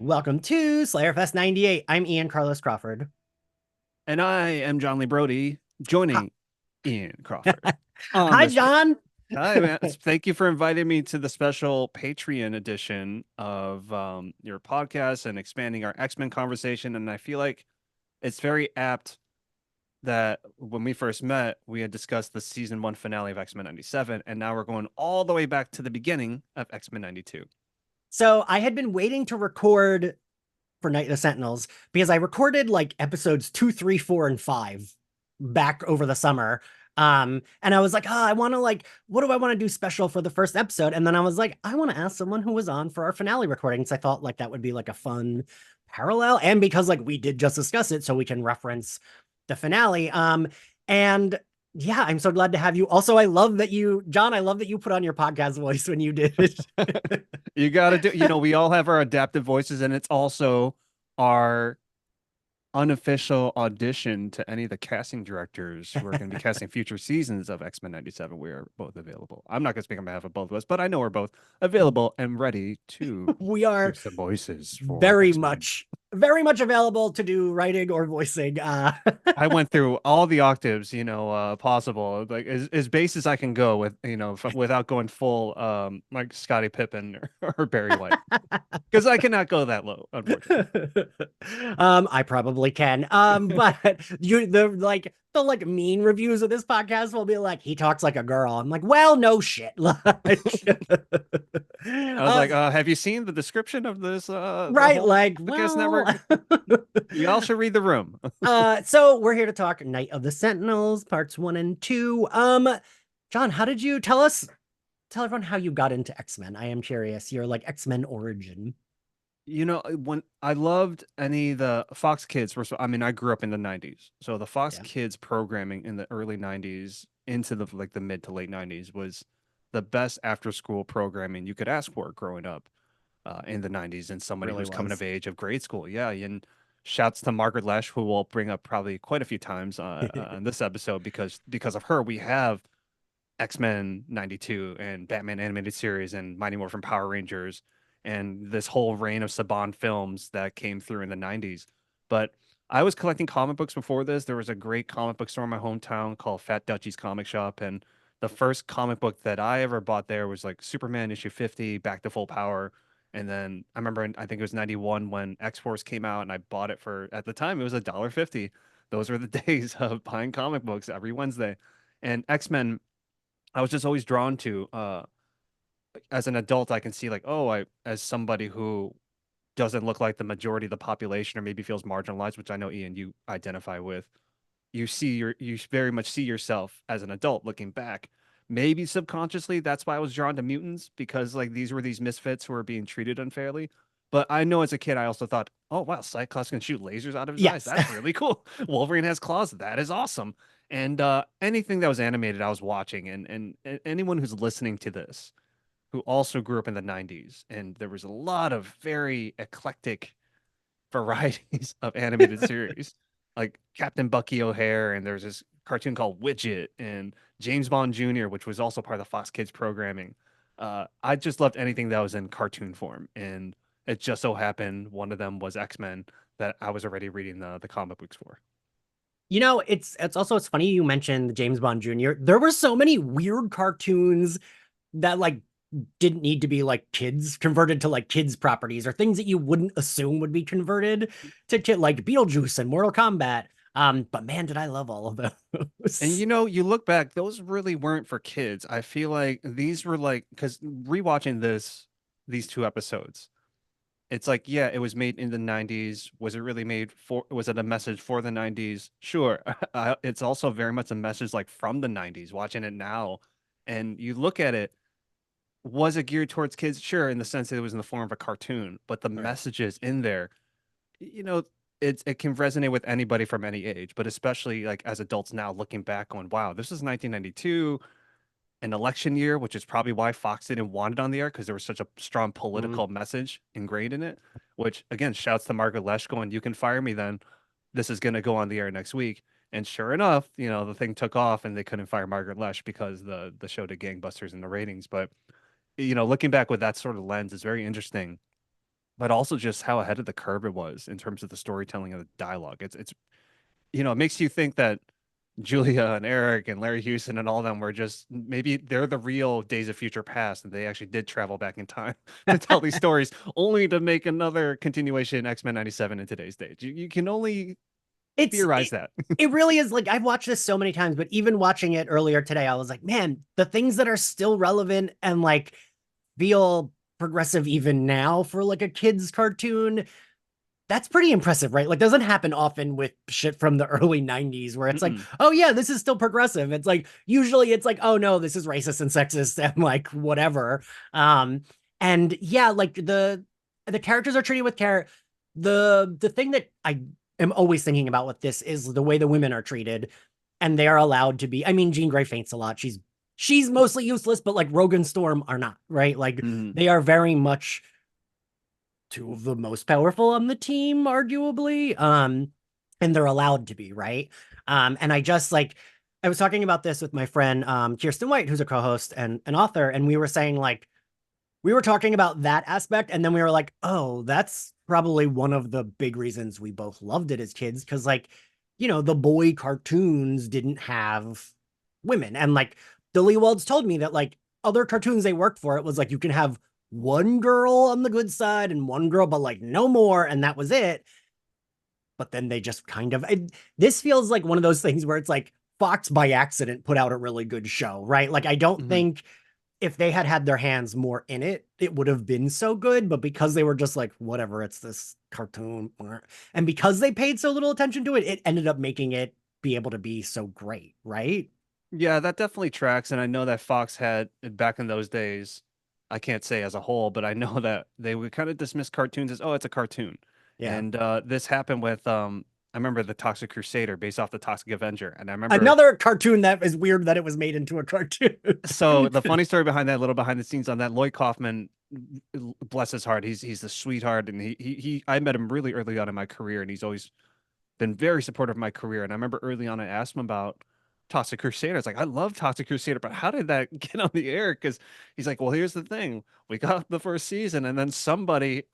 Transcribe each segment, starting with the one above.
Welcome to Slayerfest 98. I'm Ian Carlos Crawford. And I am Jon Lee Brody, Hi, joining Ian Crawford on Hi this. John. Hi, man. Thank you for inviting me to the special Patreon edition of your podcast and expanding our X-Men conversation. And I feel like it's very apt that when we first met, we had discussed the season one finale of X-Men 97, and now we're going all the way back to the beginning of X-Men 92. So I had been waiting to record for Night of the Sentinels because I recorded like episodes 2, 3, 4, and 5 back over the summer. And I was like, I want to what do I want to do special for the first episode? And then I was like, I want to ask someone who was on for our finale recordings. I thought like that would be like a fun parallel. And because like we did just discuss it, so we can reference the finale. And yeah, I'm so glad to have you. Also, John, I love that you put on your podcast voice when you did it. You got to do, we all have our adaptive voices, and it's also our unofficial audition to any of the casting directors who are going to be casting future seasons of X-Men 97. We are both available. I'm not going to speak on behalf of both of us, but I know we're both available and ready to We are do some voices for very X-Men. much very much available to do writing or voicing. I went through all the octaves, possible, like as bass as I can go with, without going full, like Scottie Pippen or Barry White, because I cannot go that low, unfortunately. I probably can. But the mean reviews of this podcast will be like, he talks like a girl. I'm like, well, no shit. I was like, have you seen the description of this, the Right, whole like, podcast well. network? You all should read the room. So we're here to talk Night of the Sentinels, parts 1 and 2. John, how did you tell everyone how you got into X-Men? I am curious. Your like X-Men origin. When I loved any of the Fox Kids were, I mean, I grew up in the 90s. So the Fox Yeah, Kids programming in the early 90s into the mid to late 90s was the best after school programming you could ask for growing up in the 90s, and somebody really who's coming of was. age of grade school. Yeah, and shouts to Margaret Lesh, who we'll bring up probably quite a few times on this episode, because of her we have X-Men 92 and Batman animated series and Mighty Morphin Power Rangers and this whole reign of Saban films that came through in the 90s. But I was collecting comic books before this. There was a great comic book store in my hometown called Fat Dutchie's Comic Shop, and the first comic book that I ever bought there was like Superman issue 50, Back to Full Power. And then I remember, I think it was 91 when X-Force came out, and I bought it for, at the time, it was $1.50. Those were the days of buying comic books every Wednesday. And X-Men I was just always drawn to. As an adult, I can see like, oh, as somebody who doesn't look like the majority of the population or maybe feels marginalized, which I know Ian you identify with. You very much see yourself as an adult looking back. Maybe subconsciously, that's why I was drawn to mutants, because like these were these misfits who were being treated unfairly. But I know as a kid, I also thought, oh wow, Cyclops can shoot lasers out of his eyes. Yes. That's really cool. Wolverine has claws. That is awesome. And anything that was animated, I was watching. And anyone who's listening to this, who also grew up in the 90s, and there was a lot of very eclectic varieties of animated series, like Captain Bucky O'Hare, and there's this cartoon called Widget, and James Bond Jr., which was also part of the Fox Kids programming. I just loved anything that was in cartoon form, and it just so happened one of them was X-Men that I was already reading the comic books for. It's funny you mentioned James Bond Jr. There were so many weird cartoons that like didn't need to be like kids converted to like kids properties or things that you wouldn't assume would be converted to kid like Beetlejuice and Mortal Kombat. But man, did I love all of And those. you look back, those really weren't for kids. I feel like these were like, because rewatching these two episodes, it's like, yeah, it was made in the 90s. Was it really made for, was it a message for the 90s? Sure. It's also very much a message like from the 90s, watching it now. And you look at it, was it geared towards kids? Sure, in the sense that it was in the form of a cartoon, but the Right. messages in there, you know, it can resonate with anybody from any age, but especially like as adults now looking back on, wow, this is 1992, an election year, which is probably why Fox didn't want it on the air, because there was such a strong Mm. political message ingrained in it. Which again, shouts to Margaret Lesh going, "You can fire me then. This is going to go on the air next week." And sure enough, the thing took off, and they couldn't fire Margaret Lesh because the show did gangbusters in the ratings. But looking back with that sort of lens is very interesting but also just how ahead of the curve it was in terms of the storytelling and the dialogue. It's it makes you think that Julia and Eric and Larry Houston and all of them were just maybe they're the real Days of Future Past and they actually did travel back in time to tell these stories, only to make another continuation X-Men 97 in today's day. You can only It's theorize it, that. it really is. Like, I've watched this so many times, but even watching it earlier today, I was like, man, the things that are still relevant and like feel progressive even now for like a kid's cartoon, that's pretty impressive, right? Like, doesn't happen often with shit from the early 90s where it's like, Mm-mm. oh yeah, this is still progressive. It's like usually it's like, oh no, this is racist and sexist and like whatever. Um, and yeah, like the characters are treated with care. The thing that I am always thinking about with this is the way the women are treated, and they are allowed to be. I mean, Jean Grey faints a lot. She's mostly useless, but like Rogan Storm are not, right? Like Mm-hmm. they are very much two of the most powerful on the team, arguably. And they're allowed to be, right? And I just like I was talking about this with my friend Kirsten White, who's a co-host and an author, and we were saying like we were talking about that aspect, and then we were like, oh, that's probably one of the big reasons we both loved it as kids, because like, the boy cartoons didn't have women. And like the Leewalds told me that like other cartoons they worked for, it was like you can have one girl on the good side and one girl, but like no more, and that was it. But then they just this feels like one of those things where it's like Fox by accident put out a really good show, right? Like I don't Mm-hmm. think if they had their hands more in it, it would have been so good. But because they were just like, whatever, it's this cartoon. And because they paid so little attention to it, it ended up making it be able to be so great, right? Yeah, that definitely tracks. And I know that Fox had back in those days, I can't say as a whole, but I know that they would kind of dismiss cartoons as, oh, it's a cartoon. Yeah. And this happened with I remember the Toxic Crusader based off the Toxic Avenger. And I remember Another cartoon that is weird that it was made into a cartoon. so the funny story behind that, little behind the scenes on that, Lloyd Kaufman, bless his heart, he's the sweetheart, and he I met him really early on in my career, and he's always been very supportive of my career. And I remember early on, I asked him about Toxic Crusader. It's like, I love Toxic Crusader, but how did that get on the air? Because he's like, well, here's the thing. We got the first season, and then somebody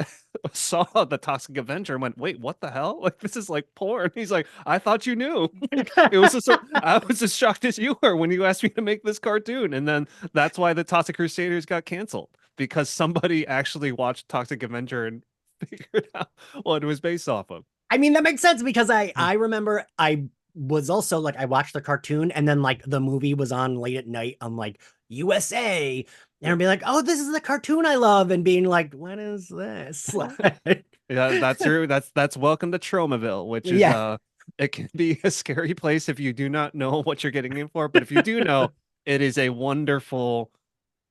saw the Toxic Avenger and went, wait, what the hell? Like, this is like porn. He's like, I thought you knew. It was just, I was as shocked as you were when you asked me to make this cartoon. And then that's why the Toxic Crusaders got canceled because somebody actually watched Toxic Avenger and figured out what it was based off of. I mean, that makes sense because I remember I was also like I watched the cartoon and then like the movie was on late at night on like USA and I'd be like, oh, this is the cartoon I love, and being like, what is this? Yeah, that's welcome to Tromaville, which is Yeah. it can be a scary place if you do not know what you're getting in for, but if you do know, it is a wonderful,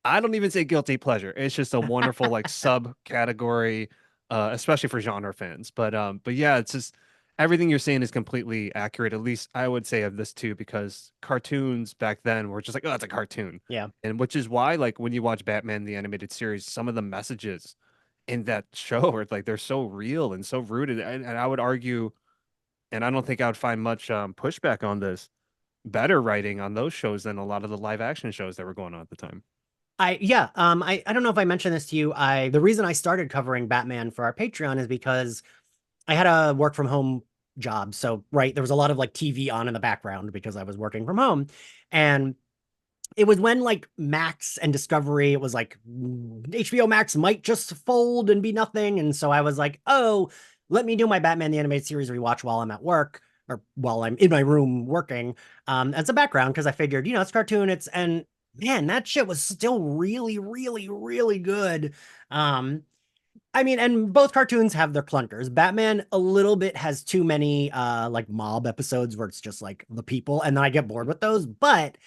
I don't even say guilty pleasure. It's just a wonderful like subcategory, especially for genre fans. But yeah, it's just everything you're saying is completely accurate. At least I would say of this too, because cartoons back then were just like, oh, it's a cartoon. Yeah. And which is why, like, when you watch Batman the animated series, some of the messages in that show are like they're so real and so rooted. And I would argue, and I don't think I would find much pushback on this, better writing on those shows than a lot of the live action shows that were going on at the time. I don't know if I mentioned this to you. The reason I started covering Batman for our Patreon is because I had a work from home job. So, right, there was a lot of like TV on in the background because I was working from home. And it was when like Max and Discovery, it was like HBO Max might just fold and be nothing. And so I was like, oh, let me do my Batman the Animated Series rewatch while I'm at work or while I'm in my room working as a background because I figured, it's cartoon. And man, that shit was still really, really, really good. Um, I mean, and both cartoons have their clunkers. Batman a little bit has too many like mob episodes where it's just like the people, and then I get bored with those. But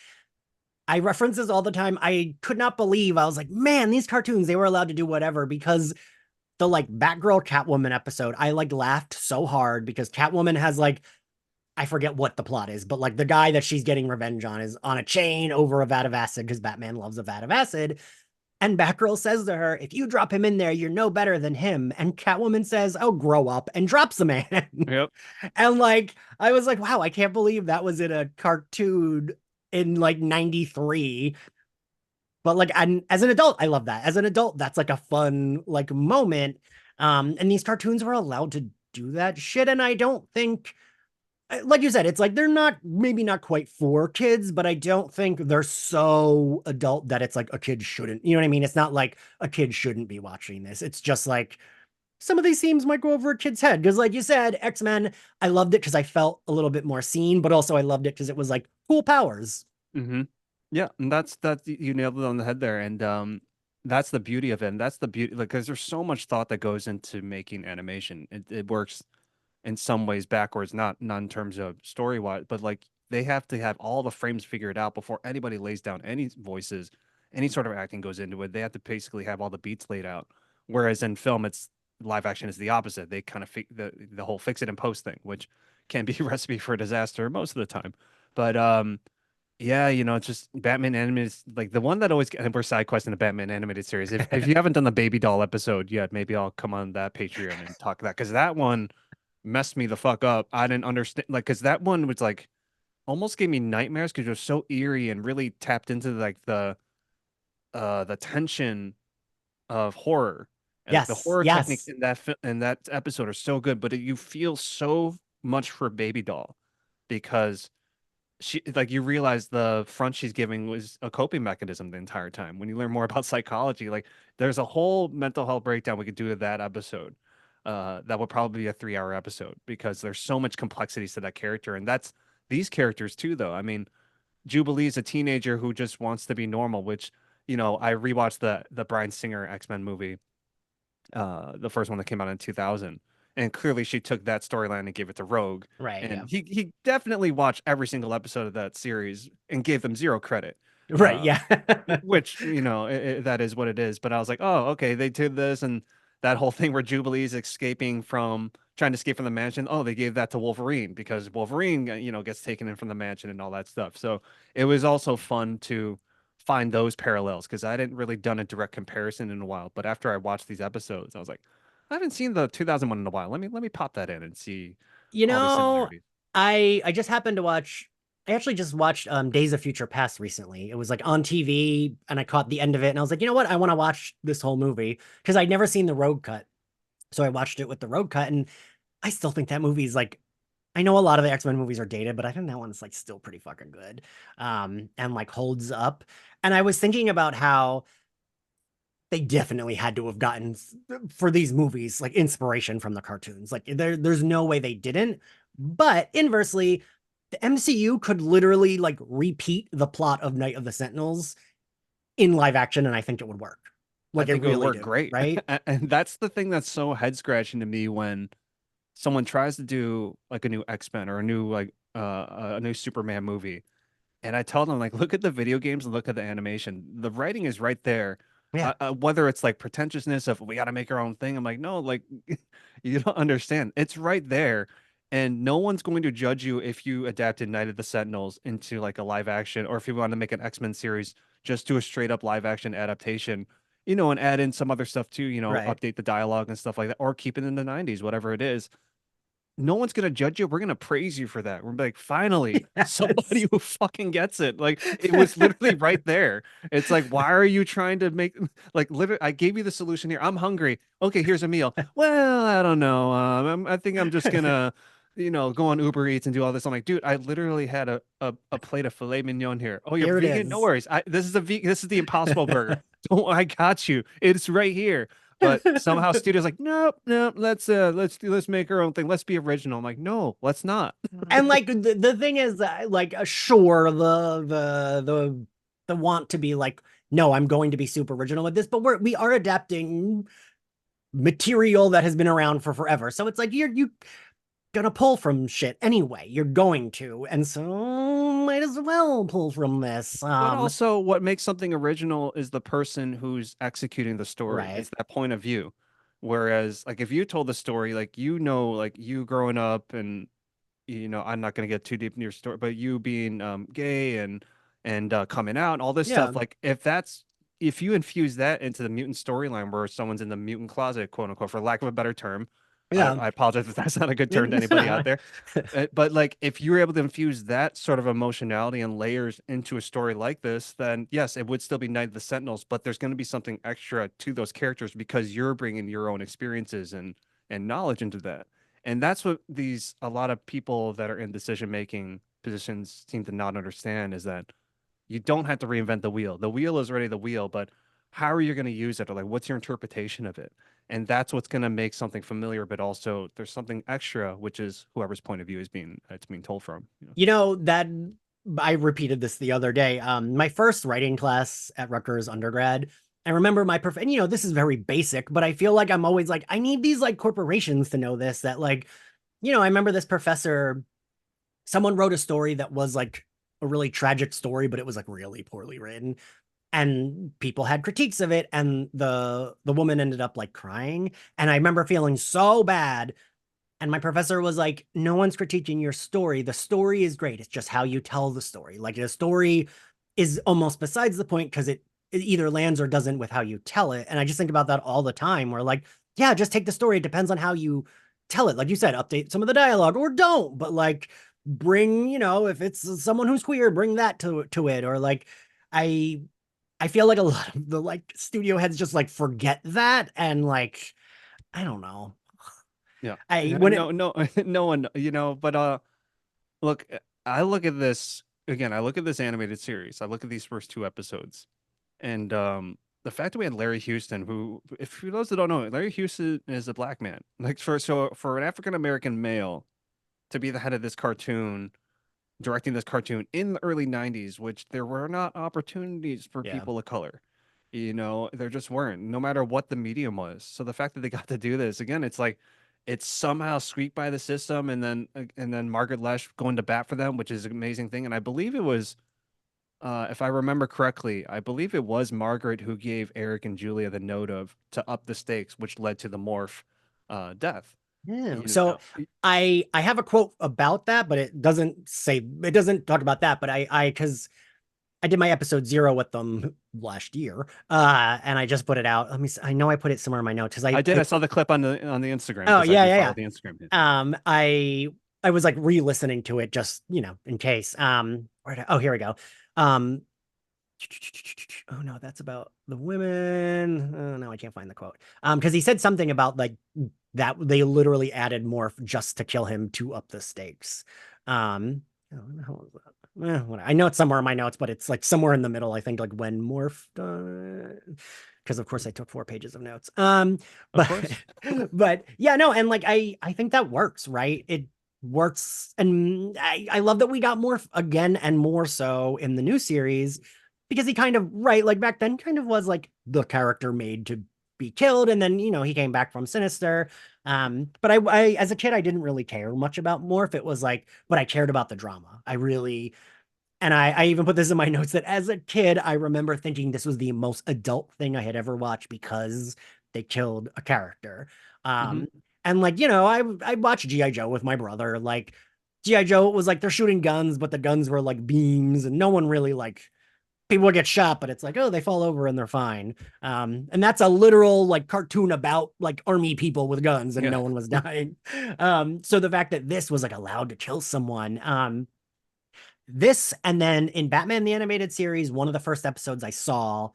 I reference this all the time. I could not believe I was like, man, these cartoons, they were allowed to do whatever because the like Batgirl Catwoman episode, I like laughed so hard because Catwoman has like, I forget what the plot is, but like the guy that she's getting revenge on is on a chain over a vat of acid because Batman loves a vat of acid. And Batgirl says to her, if you drop him in there, you're no better than him. And Catwoman says, oh, grow up, and drops the man. Yep. And like, I was like, wow, I can't believe that was in a cartoon in like 93. But like, as an adult, I love that. As an adult, that's like a fun like moment. And these cartoons were allowed to do that shit. And I don't think, like you said, it's like they're not, maybe not quite for kids, but I don't think they're so adult that it's like a kid shouldn't, you know what I mean? It's not like a kid shouldn't be watching this. It's just like some of these themes might go over a kid's head. Because, like you said, X-Men, I loved it because I felt a little bit more seen, but also I loved it because it was like cool powers. Hmm. Yeah, and that's you nailed it on the head there, and that's the beauty of it, and that's the beauty, like, because there's so much thought that goes into making animation. It works in some ways backwards, not in terms of story wise, but like they have to have all the frames figured out before anybody lays down any voices, any sort of acting goes into it. They have to basically have all the beats laid out. Whereas in film, it's live action is the opposite. They kind of the whole fix it and post thing, which can be a recipe for disaster most of the time. But yeah, it's just Batman animated, like the one that always, and we're side questing the Batman animated series. If you haven't done the Baby Doll episode yet, maybe I'll come on that Patreon and talk that, because that one messed me the fuck up. I didn't understand, like, because that one was like almost gave me nightmares because it was so eerie and really tapped into like the tension of horror. And like the Yes, horror techniques yes. in that episode are so good, but you feel so much for Baby Doll because she, like, you realize the front she's giving was a coping mechanism the entire time. When you learn more about psychology, like there's a whole mental health breakdown we could do to that episode. That would probably be a 3 hour episode because there's so much complexities to that character. And that's these characters too, though. I mean, Jubilee is a teenager who just wants to be normal, which, I rewatched the Bryan Singer X-Men movie, the first one that came out in 2000. And clearly she took that storyline and gave it to Rogue. Right, yeah. And he definitely watched every single episode of that series and gave them zero credit. Right, Uh, yeah. which, that is what it is. But I was like, oh, okay, they did this, and that whole thing where Jubilee's escaping from trying to escape from the mansion. Oh, they gave that to Wolverine because Wolverine, gets taken in from the mansion and all that stuff. So it was also fun to find those parallels because I didn't really done a direct comparison in a while. But after I watched these episodes, I was like, I haven't seen the 2001 in a while. Let me pop that in and see You all these know, similarities. I just happened to watch, I actually just watched Days of Future Past recently. It was like on TV and I caught the end of it and I was like, you know what? I want to watch this whole movie because I'd never seen the road cut. So I watched it with the road cut and I still think that movie's like, I know a lot of the X-Men movies are dated, but I think that one's like still pretty fucking good. And like holds up. And I was thinking about how they definitely had to have gotten for these movies like inspiration from the cartoons. Like there's no way they didn't. But inversely, the MCU could literally like repeat the plot of Night of the Sentinels in live action, and I think it would work. I Like it think it would really work do, great. right? And that's the thing that's so head scratching to me when someone tries to do like a new X-Men or a new a new Superman movie. And I tell them, like, look at the video games and look at the animation. The writing is right there. Yeah. Whether it's like pretentiousness of we got to make our own thing. I'm like, no, like you don't understand. It's right there. And no one's going to judge you if you adapted Night of the Sentinels into like a live action, or if you want to make an X-Men series, just do a straight up live action adaptation, and add in some other stuff too, Right. update the dialogue and stuff like that, or keep it in the 90s, whatever it is. No one's gonna judge you. We're gonna praise you for that. We're like, finally, somebody Yes. who fucking gets it. Like, it was literally right there. It's like, why are you trying to make, like, literally? I gave you the solution here. I'm hungry. Okay, here's a meal. Well, I don't know. I think I'm just gonna, go on Uber Eats and do all this. I'm like, dude, I literally had a plate of filet mignon here. Oh, you're Here it vegan? No is. worries. This is the Impossible Burger. Don't, I got you. It's right here. But somehow studios like, nope, nope, let's make our own thing. Let's be original. I'm like, no, let's not. And like the thing is like sure the want to be like no, I'm going to be super original with this, but we are adapting material that has been around for forever. So it's like you gonna pull from shit anyway. You're going to, and so might as well pull from this. But also, what makes something original is the person who's executing the story. Right. It's that point of view. Whereas, like, if you told the story, like, like you growing up, and I'm not gonna get too deep in your story, but you being gay and coming out and all this Yeah. stuff, like, if you infuse that into the mutant storyline where someone's in the mutant closet, quote unquote, for lack of a better term, Yeah. I apologize if that's not a good term to anybody out No. there. But like, if you were able to infuse that sort of emotionality and layers into a story like this, then yes, it would still be Night of the Sentinels, but there's going to be something extra to those characters because you're bringing your own experiences and knowledge into that. And that's what a lot of people that are in decision making positions seem to not understand is that you don't have to reinvent the wheel. The wheel is already the wheel, but how are you going to use it? Or like, what's your interpretation of it? And that's what's going to make something familiar, but also there's something extra, which is whoever's point of view is it's being told from. You know, that I repeated this the other day. My first writing class at Rutgers undergrad, I remember my and you know, this is very basic, but I feel like I'm always like, I need these like corporations to know this, that like, you know, I remember this professor, someone wrote a story that was like a really tragic story, but it was like really poorly written. And people had critiques of it, and the woman ended up like crying. And I remember feeling so bad, and my professor was like, no one's critiquing your story. The story is great. It's just how you tell the story. Like the story is almost besides the point because it either lands or doesn't with how you tell it. And I just think about that all the time where like, yeah, just take the story. It depends on how you tell it. Like you said, update some of the dialogue or don't, but like bring, you know, if it's someone who's queer, bring that to it. Or like I I feel like a lot of the like studio heads just like forget that and like I don't know. Yeah. I Yeah, when it no, no, no one, but look, I look at this again, I look at this animated series. I look at these first two episodes. And the fact that we had Larry Houston, who, if for those that don't know, Larry Houston is a black man. Like for an African American male to be the head of this cartoon, directing this cartoon in the early 90s, which there were not opportunities for yeah. people of color. There just weren't, no matter what the medium was. So the fact that they got to do this again, it's like it's somehow squeaked by the system, and then Margaret Lesh going to bat for them, which is an amazing thing. And I believe it was, if I remember correctly, I believe it was Margaret who gave Eric and Julia the note of to up the stakes, which led to the morph death. Yeah. You So know, I have a quote about that, but it doesn't talk about that, but I because I did my episode 0 with them last year. And I just put it out. Let me I know I put it somewhere in my notes because I did. I I saw the clip on the Instagram oh because I yeah, do yeah, follow yeah. the Instagram page. I was like re-listening to it just, you know, in case. Oh, here we go. Um oh no, that's about the women. Oh no, I can't find the quote. Because he said something about like that they literally added morph just to kill him to up the stakes. Oh, what the hell is that? I know it's somewhere in my notes, but it's like somewhere in the middle. I think like when morph because of course I took 4 pages of notes. Of But course. but yeah, no, and like I think that works, right? It works, and I love that we got morph again and more so in the new series because he kind of right like back then kind of was like the character made to be killed, and then you know he came back from Sinister. But I as a kid I didn't really care much about morph. It was like, but I cared about the drama. I really and I even put this in my notes that as a kid, I remember thinking this was the most adult thing I had ever watched because they killed a character. Hmm. Um, and like, you know, I watched G.I. Joe with my brother. Like G.I. Joe was like they're shooting guns, but the guns were like beams, and no one really like people would get shot, but it's like, oh, they fall over and they're fine. And that's a literal like cartoon about like army people with guns and Yeah. no one was dying. So the fact that this was like allowed to kill someone, this and then in Batman the Animated Series, one of the first episodes I saw,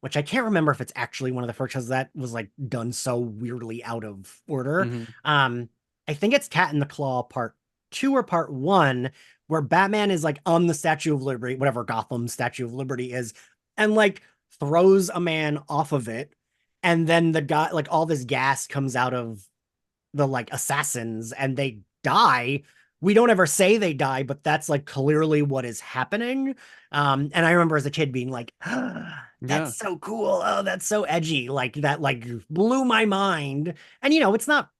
which I can't remember if it's actually one of the first because that was like done so weirdly out of order. Hmm. I think it's Cat in the Claw part 2 or part 1, where Batman is like on the Statue of Liberty, whatever Gotham Statue of Liberty is, and like throws a man off of it, and then the guy like all this gas comes out of the like assassins and they die. We don't ever say they die, but that's like clearly what is happening. And I remember as a kid being like, ah, Yeah. that's so cool. Oh, that's so edgy. Like that like blew my mind. And you know, it's not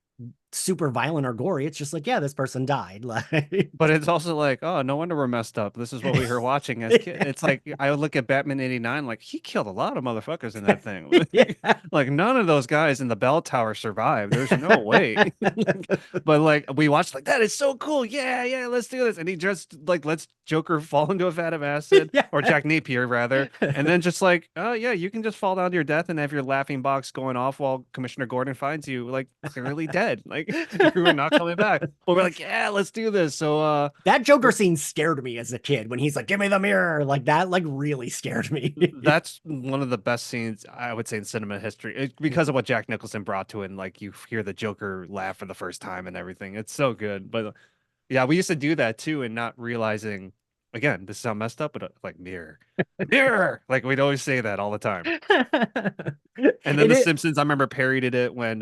super violent or gory. It's just like, yeah, this person died. Like But it's also like, oh, no wonder we're messed up. This is what we were watching as kids. It's like I would look at Batman '89, like he killed a lot of motherfuckers in that thing. yeah. Like none of those guys in the bell tower survived. There's no way. But like we watched, like that is so cool. Yeah, yeah, let's do this. And he just like lets Joker fall into a vat of acid, Yeah. or Jack Napier rather, and then just like, oh yeah, you can just fall down to your death and have your laughing box going off while Commissioner Gordon finds you like clearly dead. like you were not coming back. But we're like, yeah, let's do this. So That Joker scene scared me as a kid when he's like, "Give me the mirror!" Like that, like really scared me. that's one of the best scenes I would say in cinema history because of what Jack Nicholson brought to it. And like you hear the Joker laugh for the first time and everything. It's so good. But yeah, we used to do that too, and not realizing again, this is how messed up, but like mirror, mirror. Like we'd always say that all the time. And then It The is. Simpsons, I remember parodied it when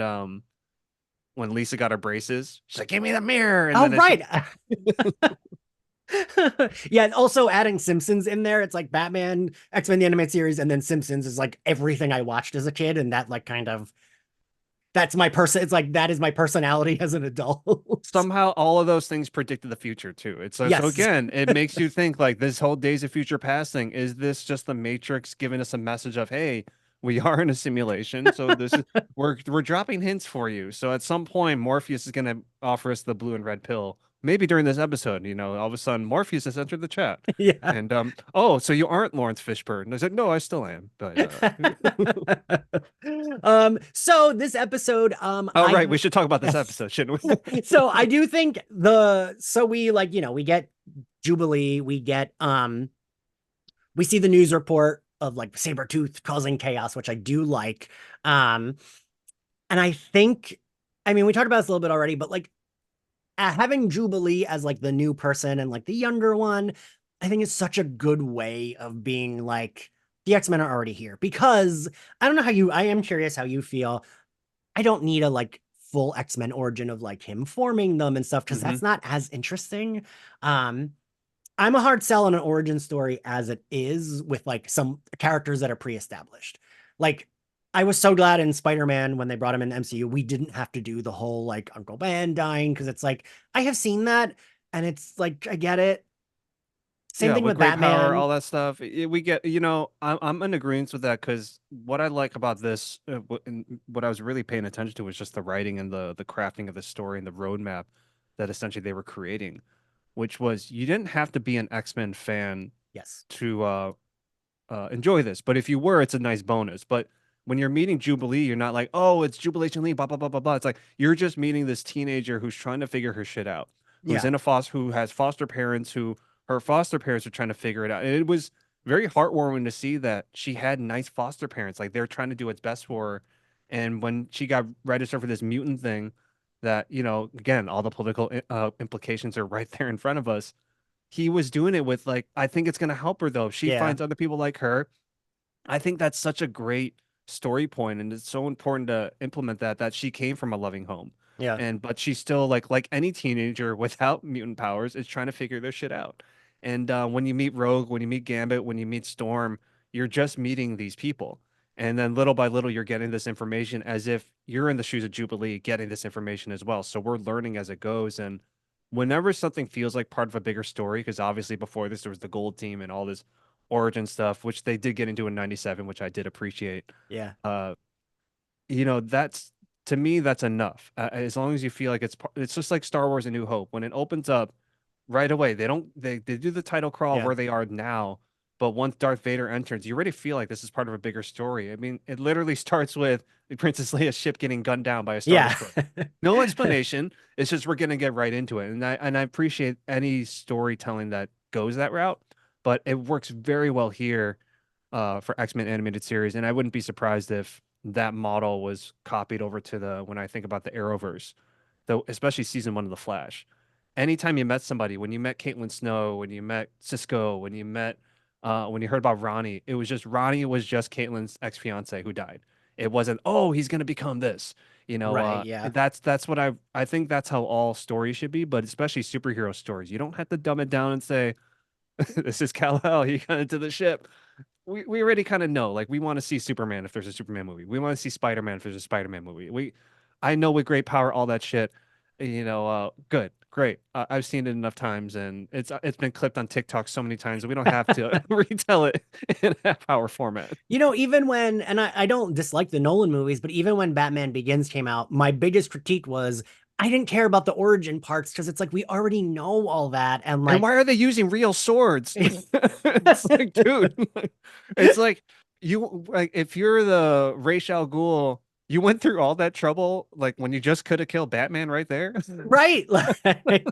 Lisa got her braces. She's like, "Give me the mirror," and Oh then she right. Yeah, and also adding Simpsons in there, it's like Batman, X-Men the animated series, and then Simpsons is like everything I watched as a kid, and that like kind of that's my person. It's like that is my personality as an adult. somehow all of those things predicted the future too. It's so Yes. again, it makes you think like this whole Days of Future Past thing, is this just the Matrix giving us a message of, hey, we are in a simulation, so this is we're dropping hints for you. So at some point, Morpheus is gonna offer us the blue and red pill. Maybe during this episode, all of a sudden Morpheus has entered the chat. Yeah. And oh, so you aren't Lawrence Fishburne. And I said, no, I still am. But So this episode, oh I right, we should talk about this episode, shouldn't we? so I do think so we like, we get Jubilee, we see the news report of like Sabretooth causing chaos, which I do like. Um, and I think, I mean, we talked about this a little bit already, but like having Jubilee as like the new person and like the younger one, I think is such a good way of being like, the X-Men are already here. Because I don't know I am curious how you feel. I don't need a like full X-Men origin of like him forming them and stuff because Hmm. that's not as interesting. Um, I'm a hard sell on an origin story as it is with like some characters that are pre-established. Like I was so glad in Spider-Man when they brought him in MCU, we didn't have to do the whole like Uncle Ben dying because it's like I have seen that and it's like I get it. Same Yeah, thing with with great power, Batman. all that stuff. We get, I'm in agreement with that because what I like about this, and what I was really paying attention to was just the writing and the crafting of the story and the roadmap that essentially they were creating, which was you didn't have to be an X-Men fan Yes. to enjoy this. But if you were, it's a nice bonus. But when you're meeting Jubilee, you're not like, oh, it's Jubilation Lee, blah blah blah blah blah. It's like you're just meeting this teenager who's trying to figure her shit out, who's Yeah. who has foster parents, who her foster parents are trying to figure it out. And it was very heartwarming to see that she had nice foster parents, like they're trying to do what's best for her. And when she got registered for this mutant thing, that again, all the political implications are right there in front of us. He was doing it with like, I think it's going to help her though. If she Yeah. finds other people like her, I think that's such a great story point, and it's so important to implement that she came from a loving home, Yeah. and but she's still like any teenager without mutant powers is trying to figure their shit out. And when you meet Rogue, when you meet Gambit, when you meet Storm, you're just meeting these people, and then little by little you're getting this information as if you're in the shoes of Jubilee, getting this information as well. So we're learning as it goes, and whenever something feels like part of a bigger story, because obviously before this there was the Gold Team and all this origin stuff, which they did get into in '97, which I did appreciate. Yeah. Uh, that's to me that's enough. As long as you feel like it's just like Star Wars: A New Hope. When it opens up, right away they do the title crawl of Yeah. where they are now, but once Darth Vader enters, you already feel like this is part of a bigger story. I mean, it literally starts with Princess Leia's ship getting gunned down by a Star Yeah. Destroyer. No explanation. It's just we're gonna get right into it, and I appreciate any storytelling that goes that route, but it works very well here for X-Men animated series, and I wouldn't be surprised if that model was copied over to the when I think about the Arrowverse, though, especially season one of The Flash. Anytime you met somebody, when you met Caitlin Snow, when you met Cisco, when you heard about Ronnie, it was just Ronnie was just Caitlin's ex-fiance who died. It wasn't, oh, he's gonna become this. Right. Yeah. That's what I think that's how all stories should be, but especially superhero stories. You don't have to dumb it down and say, this is Kal-El, he got into the ship. We already kind of know. Like we want to see Superman if there's a Superman movie. We want to see Spider-Man if there's a Spider-Man movie. I know with great power, all that shit. Good, great. I've seen it enough times, and it's been clipped on TikTok so many times that we don't have to retell it in a power format. Even when, and I don't dislike the Nolan movies, but even when Batman Begins came out, my biggest critique was I didn't care about the origin parts because it's like we already know all that. And And like, why are they using real swords? It's like, dude, it's like you like if you're the Ra's al Ghul You went through all that trouble, like when you just could have killed Batman right there. Right. Like,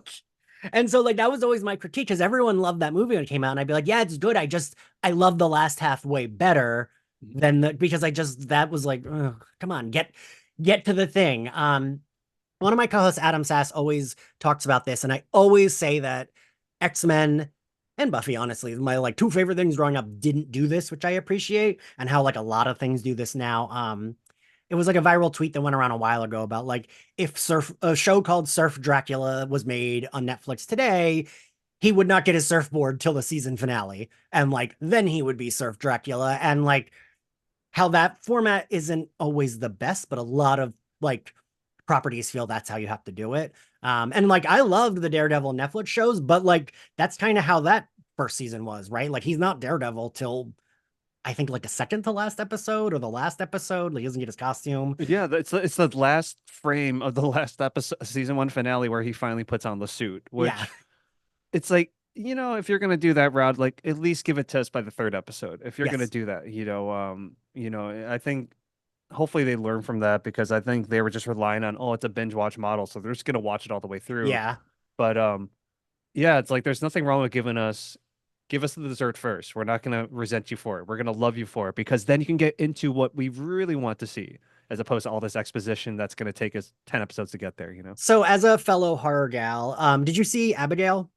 and so like that was always my critique because everyone loved that movie when it came out. And I'd be like, yeah, it's good. I love the last half way better than the because that was like, ugh, come on, get to the thing. One of my co-hosts, Adam Sass, always talks about this, and I always say that X-Men and Buffy, honestly, my like two favorite things growing up didn't do this, which I appreciate, and how like a lot of things do this now. It was like a viral tweet that went around a while ago about like if a show called Surf Dracula was made on Netflix today, he would not get his surfboard till the season finale, and like then he would be Surf Dracula, and like how that format isn't always the best, but a lot of like properties feel that's how you have to do it. And like I loved the Daredevil Netflix shows, but like that's kind of how that first season was, right? Like he's not Daredevil till I think like the second to last episode or the last episode. Like he doesn't get his costume. Yeah, it's the last frame of the last episode, season one finale, where he finally puts on the suit, Yeah. which it's like, if you're gonna do that route, like at least give it to us by the third episode. If you're gonna Yes. do that, I think hopefully they learn from that because I think they were just relying on, oh, it's a binge watch model, so they're just gonna watch it all the way through. Yeah. But yeah, it's like there's nothing wrong with give us the dessert first. We're not gonna resent you for it. We're gonna love you for it because then you can get into what we really want to see, as opposed to all this exposition that's gonna take us 10 episodes to get there. So as a fellow horror gal, did you see Abigail?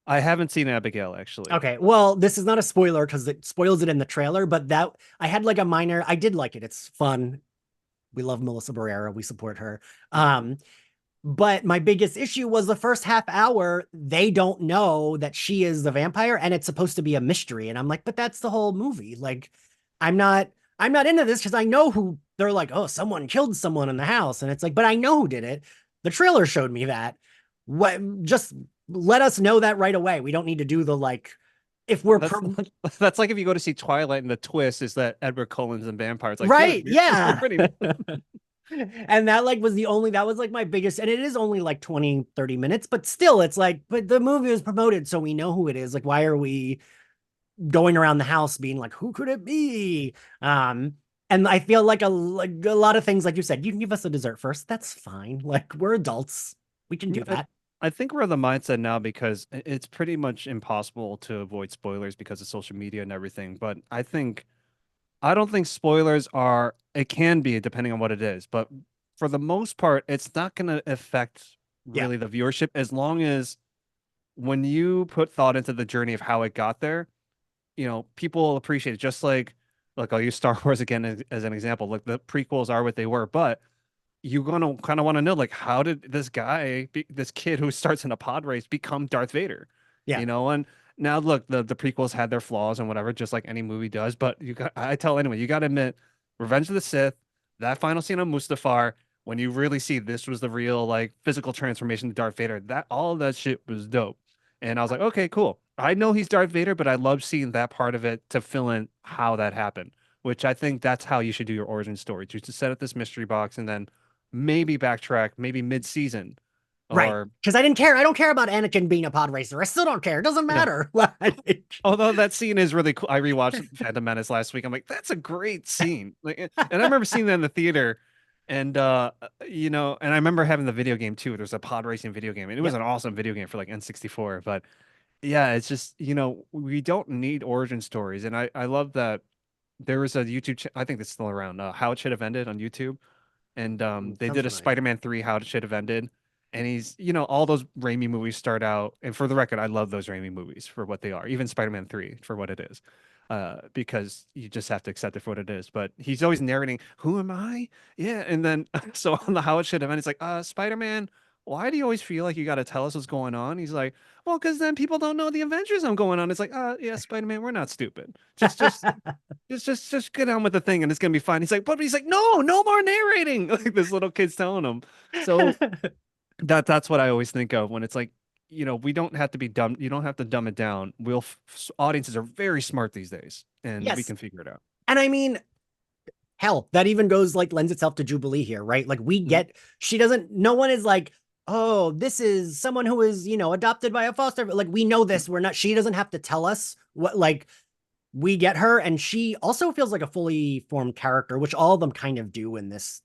I haven't seen Abigail actually. Okay, well, this is not a spoiler because it spoils it in the trailer, but that I had like a minor, I did like it. It's fun. We love Melissa Barrera. We support her. But my biggest issue was the first half hour, they don't know that she is the vampire and it's supposed to be a mystery. And I'm like, but that's the whole movie. Like, I'm not I'm not into this because I know who they're like, oh, someone killed someone in the house. And it's like, but I know who did it. The trailer showed me that. What just let us know that right away. We don't need to do the like if we're That's that's like if you go to see Twilight and the twist is that Edward Cullen's and vampires. Like, right. good, you're Yeah. pretty. And that like was that was like my biggest, and it is only like 20-30 minutes, but still it's like, but the movie was promoted so we know who it is. Like why are we going around the house being like who could it be? And I feel like a lot of things like you said, you can give us a dessert first, that's fine, like we're adults, we can do I, that. I think we're in the mindset now because it's pretty much impossible to avoid spoilers because of social media and everything. But I don't think spoilers are, it can be depending on what it is, but for the most part, it's not going to affect Yeah. really the viewership as long as when you put thought into the journey of how it got there, people will appreciate it. Just like I'll use Star Wars again as an example. Like the prequels are what they were, but you're gonna kind of want to know, like, how did this kid who starts in a pod race become Darth Vader? Yeah. And now look, the prequels had their flaws and whatever, just like any movie does. But I tell anyone, you got to admit, Revenge of the Sith, that final scene on Mustafar, when you really see this was the real like physical transformation to Darth Vader, that all of that shit was dope. And I was like, okay, cool. I know he's Darth Vader, but I love seeing that part of it to fill in how that happened. Which I think that's how you should do your origin story, just to set up this mystery box and then maybe backtrack, maybe mid-season, Right, or because I don't care about Anakin being a pod racer. I still don't care, it doesn't yeah. matter. Like, Although that scene is really cool. I rewatched Phantom Menace last week. I'm like, that's a great scene. Like, and I remember seeing that in the theater, and and I remember having the video game too. There's a pod racing video game, and it was yep. an awesome video game for like N64. But yeah, it's just we don't need origin stories, and I love that there was a I think it's still around. How it should have ended on YouTube, and they Sounds did a familiar. Spider-Man 3 how it should have ended. And he's, all those Raimi movies start out, and for the record, I love those Raimi movies for what they are, even Spider-Man 3 for what it is. Because you just have to accept it for what it is. But he's always narrating, who am I? Yeah. And then so on the how it should have ended, it's like, Spider-Man, why do you always feel like you gotta tell us what's going on? He's like, well, because then people don't know the adventures I'm going on. It's like, yeah, Spider-Man, we're not stupid. Just get on with the thing and it's gonna be fine. He's like, no, no more narrating. Like this little kid's telling him. So that's what I always think of when it's like, we don't have to be dumb. You don't have to dumb it down. Audiences are very smart these days, and we Yes. can figure it out. And I mean, hell, that even goes like lends itself to Jubilee here, right? Like we Mhm. get, she doesn't, no one is like, oh, this is someone who is, adopted by a foster. Like we know this. We're not, she doesn't have to tell us what, like, we get her, and she also feels like a fully formed character, which all of them kind of do in this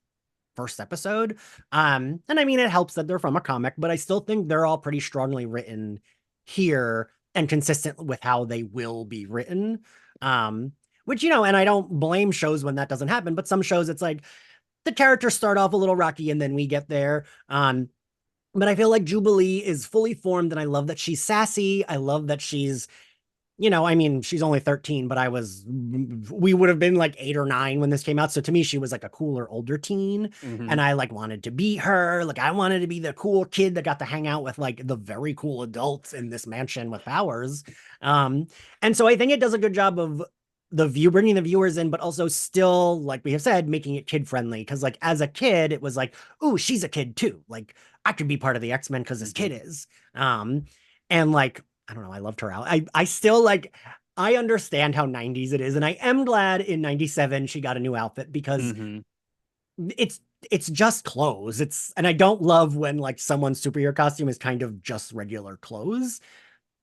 first episode. And I mean, it helps that they're from a comic, but I still think they're all pretty strongly written here and consistent with how they will be written. Um, which, and I don't blame shows when that doesn't happen, but some shows it's like the characters start off a little rocky and then we get there. But I feel like Jubilee is fully formed, and I love that she's sassy. I love that she's, I mean, she's only 13, but we would have been like 8 or 9 when this came out. So to me, she was like a cooler, older teen. Hmm. And I like wanted to be her. Like I wanted to be the cool kid that got to hang out with like the very cool adults in this mansion with powers. Um, and so I think it does a good job of bringing the viewers in, but also still, like we have said, making it kid friendly. Cause like as a kid, it was like, oh, she's a kid too. Like I could be part of the X-Men because this kid Hmm. is. And like, I don't know, I loved her out. I still like, I understand how 90s it is. And I am glad in 97 she got a new outfit because Hmm. it's it's just clothes. And I don't love when like someone's superhero costume is kind of just regular clothes.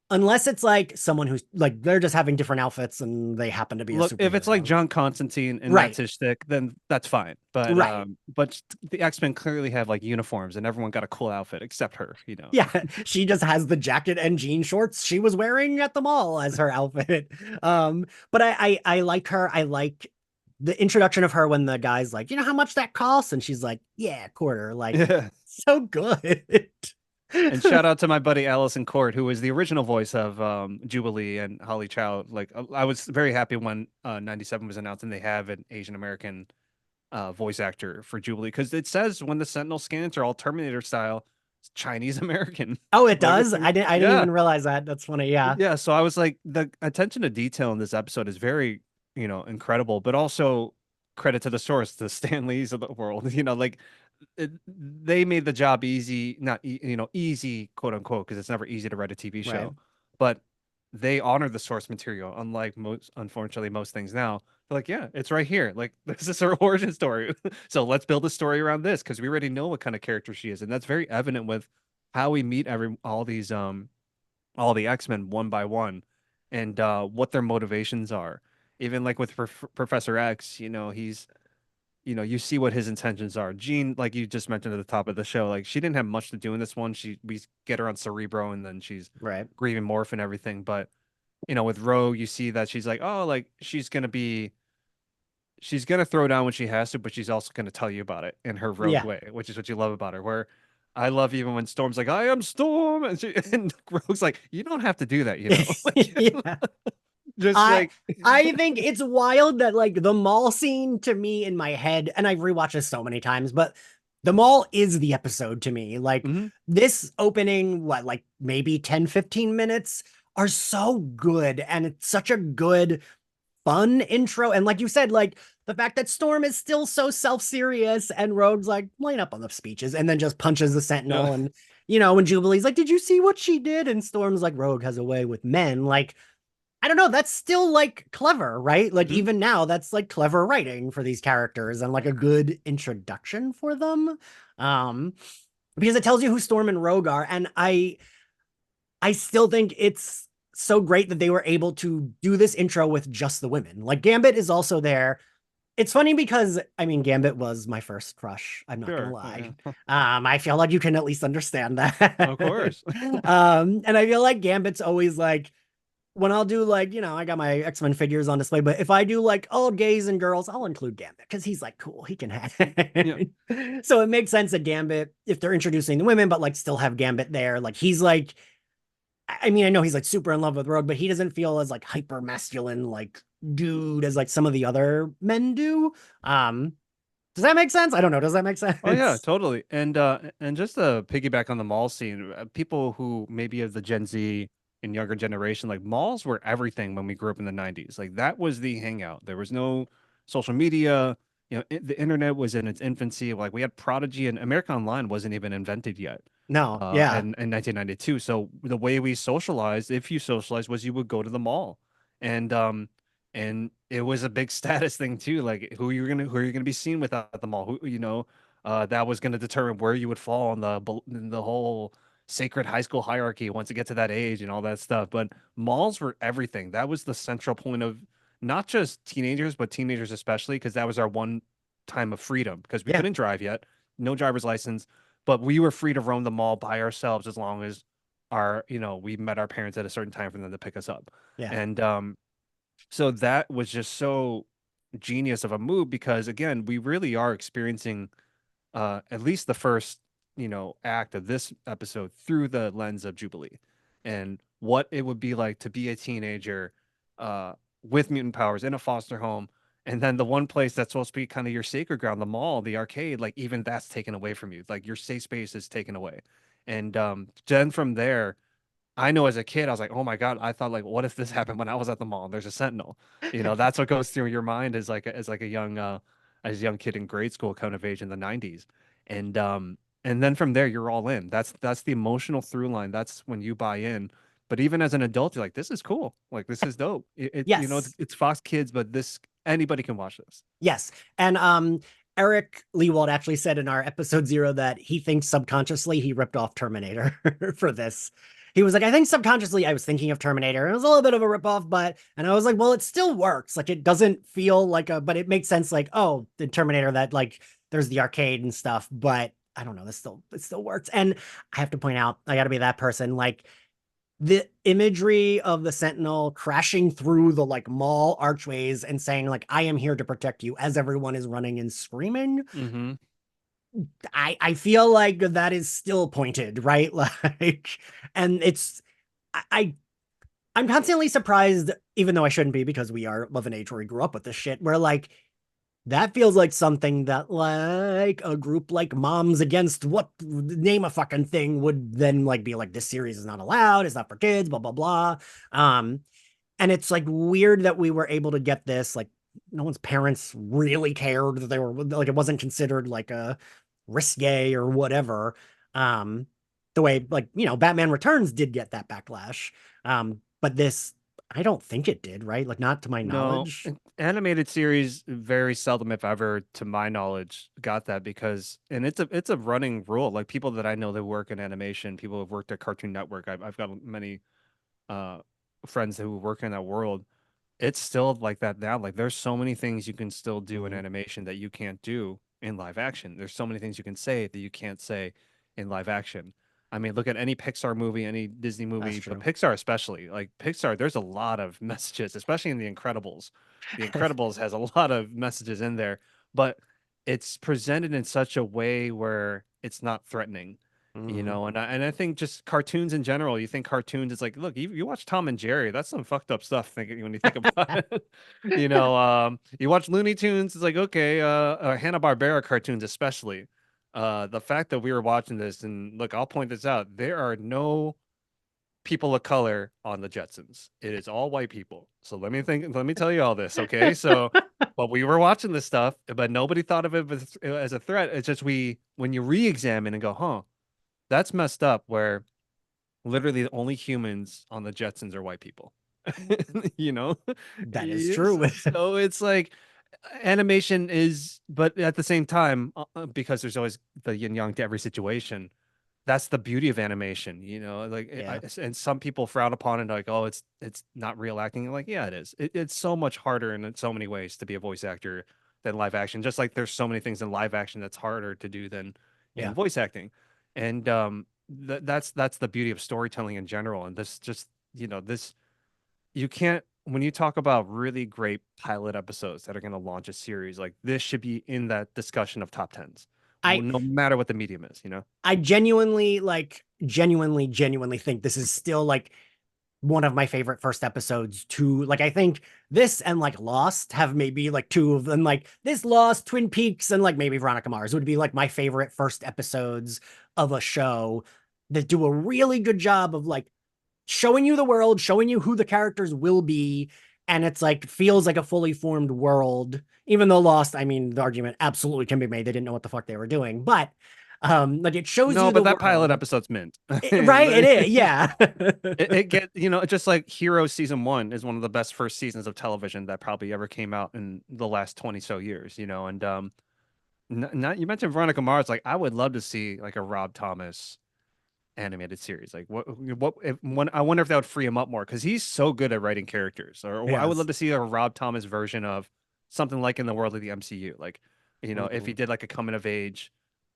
Unless it's like someone who's like they're just having different outfits and they happen to be a Look, if it's like superhero. John Constantine and that's Right. his shtick, then that's fine. Right. But the X-Men clearly have like uniforms, and everyone got a cool outfit except her. Yeah, she just has the jacket and jean shorts she was wearing at the mall as her outfit. But I like her. I like the introduction of her when the guy's like, you know how much that costs? And she's like, yeah, quarter. Like, Yeah. so good. And shout out to my buddy Allison Court, who was the original voice of Jubilee and Holly Chow. Like I was very happy when 97 was announced and they have an Asian American voice actor for Jubilee because it says when the Sentinel scans are all Terminator style, Chinese American. Oh, it Like, does? I didn't yeah, even realize that. That's funny. Yeah. yeah. So I was like, the attention to detail in this episode is very, incredible, but also credit to the source, the Stan Lees of the world. Like they made the job easy, not easy, quote unquote, because it's never easy to write a TV Right. show, but they honor the source material, unlike unfortunately, most things now. They're like, yeah, it's right here. Like, this is her origin story. So let's build a story around this because we already know what kind of character she is. And that's very evident with how we meet all the X-Men one by one and what their motivations are. Even like with Professor X, you see what his intentions are. Jean, like you just mentioned at the top of the show, like she didn't have much to do in this one. We get her on Cerebro and then she's Right. grieving Morph and everything. But with Rogue, you see that she's like, oh, like she's gonna throw down when she has to, but she's also gonna tell you about it in her Rogue Yeah. way, which is what you love about her. Where I love even when Storm's like, I am Storm, and Rogue's like, you don't have to do that, like Yeah. just I like, I think it's wild that like the mall scene to me in my head, and I've rewatched this so many times, but the mall is the episode to me. Like mhm, this opening, what, like maybe 10, 15 minutes are so good. And it's such a good, fun intro. And like you said, like the fact that Storm is still so self-serious and Rogue's like line up on the speeches and then just punches the yeah, Sentinel. And when Jubilee's like, did you see what she did? And Storm's like, Rogue has a way with men. Like, I don't know, that's still like clever, right? Like mhm. even now, that's like clever writing for these characters and like a good introduction for them. Um, because it tells you who Storm and Rogue are. And I still think it's so great that they were able to do this intro with just the women. Like Gambit is also there. It's funny because I mean Gambit was my first crush. I'm not gonna Sure, lie. yeah, I feel like you can at least understand that. of course. And I feel like Gambit's always like when I'll do like, I got my X-Men figures on display, but if I do like all gays and girls, I'll include Gambit because he's like cool. He can have Yeah, So it makes sense that Gambit, if they're introducing the women, but like still have Gambit there, like he's like, I mean, I know he's like super in love with Rogue, but he doesn't feel as like hyper masculine, like dude as like some of the other men do. Um, does that make sense? I don't know. Does that make oh yeah, sense? totally. And just to piggyback on the mall scene, people who maybe of the Gen Z and younger generation, like malls were everything when we grew up in the 90s. Like that was the hangout. There was no social media. The internet was in its infancy. Like we had Prodigy and America Online wasn't even invented yet. No, yeah. In 1992. So the way we socialized, if you socialized, was you would go to the mall, and it was a big status thing too. Like who are you gonna be seen with at the mall? Who that was gonna determine where you would fall on the whole. sacred high school hierarchy once you get to that age and all that stuff. But malls were everything. That was the central point of not just teenagers, but teenagers especially, because that was our one time of freedom because we Yeah. couldn't drive yet, no driver's license, but we were free to roam the mall by ourselves as long as we met our parents at a certain time for them to pick us up. Yeah. And so that was just so genius of a move because again, we really are experiencing at least the first, act of this episode through the lens of Jubilee and what it would be like to be a teenager uh, with mutant powers in a foster home. And then the one place that's supposed to be kind of your sacred ground, the mall, the arcade, like even that's taken away from you. Like your safe space is taken away. And then from there, I know as a kid, I was like, oh my God, I thought like, what if this happened when I was at the mall and there's a Sentinel? That's what goes through your mind as a young as a young kid in grade school kind of age in the 90s. And then from there you're all in. That's the emotional through line. That's when you buy in. But even as an adult, you're like, this is cool. Like this is dope. Yes. It's Fox Kids, but this anybody can watch this. Yes. And Eric Lewald actually said in our episode 0 that he thinks subconsciously he ripped off Terminator for this. He was like, I think subconsciously I was thinking of Terminator. It was a little bit of a ripoff, but and I was like, well, it still works. Like it doesn't feel like a, but it makes sense. Like, oh, the Terminator that like there's the arcade and stuff, but I don't know. It still works. And I have to point out, I got to be that person. Like the imagery of the Sentinel crashing through the like mall archways and saying like I am here to protect you as everyone is running and screaming. Mm-hmm. I feel like that is still pointed, right? Like, and it's I I'm constantly surprised, even though I shouldn't be because we are of an age where we grew up with this shit, where like that feels like something that like a group like Moms Against what name a fucking thing would then like be like this series is not allowed, it's not for kids, blah blah blah. Um and it's like weird that we were able to get this like no one's parents really cared that they were like it wasn't considered like a risque or whatever. Um the way like Batman Returns did get that backlash. But this I don't think it did, right? Like not to my No, knowledge. animated series very seldom, if ever, to my knowledge, got that because, and it's a running rule. Like people that I know that work in animation, people who've worked at Cartoon Network. I've got many uh friends who work in that world. It's still like that now. Like there's so many things you can still do in Mhm. animation that you can't do in live action. There's so many things you can say that you can't say in live action. I mean, look at any Pixar movie, any Disney That's movie, but true. Pixar especially. Like Pixar, there's a lot of messages, especially in The Incredibles. The Incredibles has a lot of messages in there, but it's presented in such a way where it's not threatening, Mhm. and I think just cartoons in general, you think cartoons, it's like, look, you watch Tom and Jerry, that's some fucked up stuff thinking when you think about it. You watch Looney Tunes, it's like, okay, Hanna-Barbera cartoons especially. The fact that we were watching this, and look, I'll point this out, there are no people of color on the Jetsons. It is all white people. So let me tell you all this, okay? So, but we were watching this stuff, but nobody thought of it as a threat. It's just when you re-examine and go, huh, that's messed up where literally the only humans on the Jetsons are white people. you know? That is Yes. true. So it's like animation is, but at the same time, because there's always the yin yang to every situation, that's the beauty of animation, like Yeah. and some people frown upon it like, oh, it's not real acting. Like, yeah, it is. It's so much harder in so many ways to be a voice actor than live action. Just like there's so many things in live action that's harder to do than in Yeah. voice acting. And that's the beauty of storytelling in general. And this just, this you can't when you talk about really great pilot episodes that are going to launch a series, like this should be in that discussion of top tens, I no matter what the medium is. I genuinely like genuinely think this is still like one of my favorite first episodes too. Like I think this and like Lost have maybe like two of them. Like this Lost, Twin Peaks, and like maybe Veronica Mars would be like my favorite first episodes of a show that do a really good job of like showing you the world, showing you who the characters will be, and it's like feels like a fully formed world. Even though Lost, I mean, the argument absolutely can be made they didn't know what the fuck they were doing, but like it shows No, you but the that pilot world. episode's mint. Right? It is, It, yeah. it get just like Hero season one is one of the best first seasons of television that probably ever came out in the last 20 so years, and not you mentioned Veronica Mars, like I would love to see like a Rob Thomas animated series. Like I wonder if that would free him up more because he's so good at writing characters. Or I would love Yes. to see a Rob Thomas version of something like in the world of the MCU. Like, if he Mhm. did like a coming of age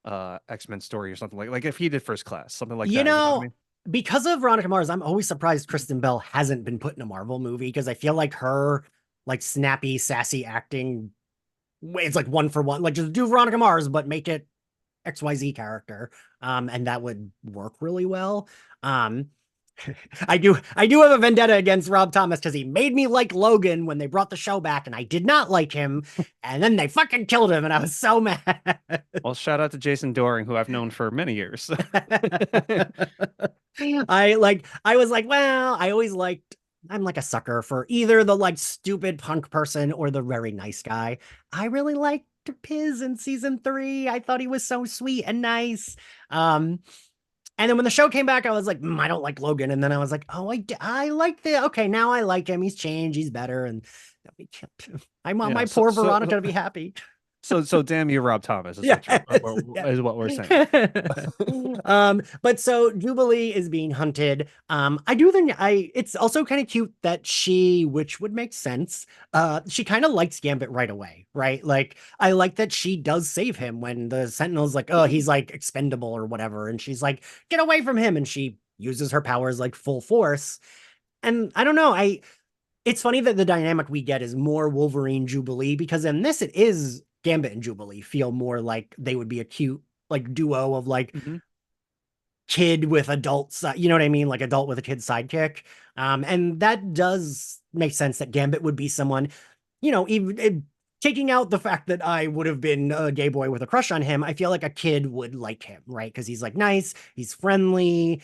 X-Men story or something like if he did First Class, something like You that. You know what I know, mean? because of Veronica Mars, I'm always surprised Kristen Bell hasn't been put in a Marvel movie because I feel like her like snappy, sassy acting, it's like one for one. Like just do Veronica Mars, but make it XYZ character. And that would work really well. Um, I do have a vendetta against Rob Thomas because he made me like Logan when they brought the show back, and I did not like him. And then they fucking killed him, and I was so mad. Well, shout out to Jason Doring, who I've known for many years. I was like, well, I always liked I'm like a sucker for either the like stupid punk person or the very nice guy. I really liked Piz in season 3. I thought he was so sweet and nice. Um, and then when the show came back, I was like, I don't like Logan. And then I was like, oh, I like the okay, now I like him. He's changed, he's better. And I want Yeah. my So poor so Veronica to be happy. so damn you, Rob Thomas, is Yes. what you're Yeah. is what we're saying. But so Jubilee is being hunted. I do think it's also kind of cute that which would make sense, she kind of likes Gambit right away, right? Like I like that she does save him when the Sentinel's like, oh, he's like expendable or whatever, and she's like, get away from him, and she uses her powers like full force. And I don't know, it's funny that the dynamic we get is more Wolverine Jubilee because in this it is Gambit and Jubilee feel more like they would be a cute like duo of like Hmm. kid with adults, you know what I mean? Like adult with a kid sidekick. And that does make sense that Gambit would be someone, even taking out the fact that I would have been a gay boy with a crush on him, I feel like a kid would like him, right? Because he's like nice, he's friendly.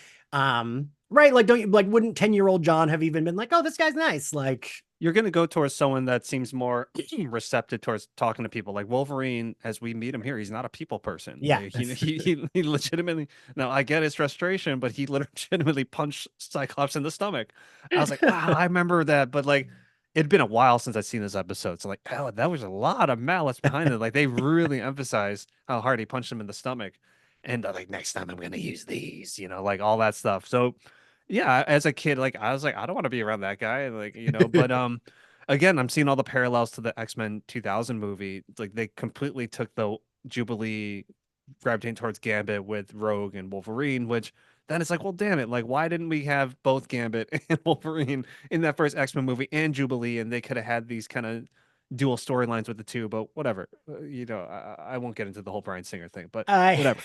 Right? Like, don't you like wouldn't 10-year-old John have even been like, oh, this guy's nice? Like, You're going to go towards someone that seems more receptive towards talking to people. Like Wolverine, as we meet him here, he's not a people person. yeah. He legitimately. Now I get his frustration, but he legitimately punched Cyclops in the stomach. I was like, wow, I remember that, but like. It'd been a while since I'd seen this episode, so like, oh, that was a lot of malice behind it. Like they really emphasized how hard he punched him in the stomach, and like next time I'm gonna use these, like all that stuff. So yeah, as a kid, like I was like, I don't want to be around that guy, like But again, I'm seeing all the parallels to the X-Men 2000 movie. Like they completely took the Jubilee gravitating towards Gambit with Rogue and Wolverine, which then it's like, well, damn it, like why didn't we have both Gambit and Wolverine in that first X-Men movie and Jubilee, and they could have had these kind of dual storylines with the two, but whatever. I won't get into the whole Bryan Singer thing, but I whatever.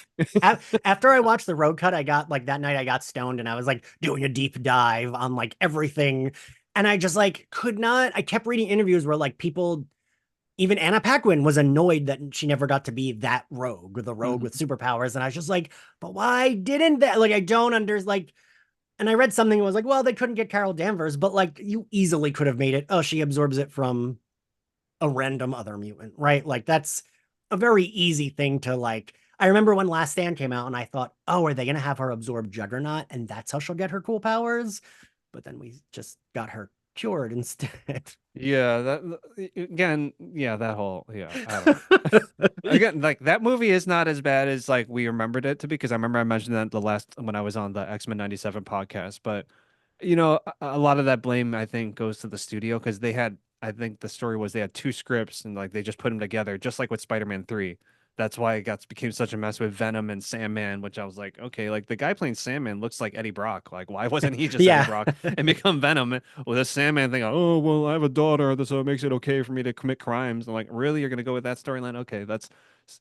After I watched the road cut, I got like that night I got stoned and I was like doing a deep dive on like everything. And I just like could not, I kept reading interviews where like people, even Anna Paquin was annoyed that she never got to be that rogue, the rogue with Mhm. superpowers. And I was just like, but why didn't that? Like, I don't under like, and I read something that was like, well, they couldn't get Carol Danvers, but like you easily could have made it. Oh, she absorbs it from a random other mutant, right? Like that's a very easy thing to like. I remember when Last Stand came out and I thought, oh, are they going to have her absorb Juggernaut and that's how she'll get her cool powers? But then we just got her cured instead. Yeah, again, yeah, that whole, yeah, I don't know. Again, like that movie is not as bad as like we remembered it to be, because I remember I mentioned that the last when I was on the X-Men 97 podcast, but a lot of that blame I think goes to the studio because I think the story was they had two scripts and like they just put them together just like with Spider-Man 3. That's why it became such a mess with Venom and Sandman, which I was like, okay, like the guy playing Sandman looks like Eddie Brock. Like, why wasn't he just Eddie Yeah. Brock and become Venom? With this Sandman thing, oh well, I have a daughter, so it makes it okay for me to commit crimes. I'm like, really? You're gonna go with that storyline? Okay, that's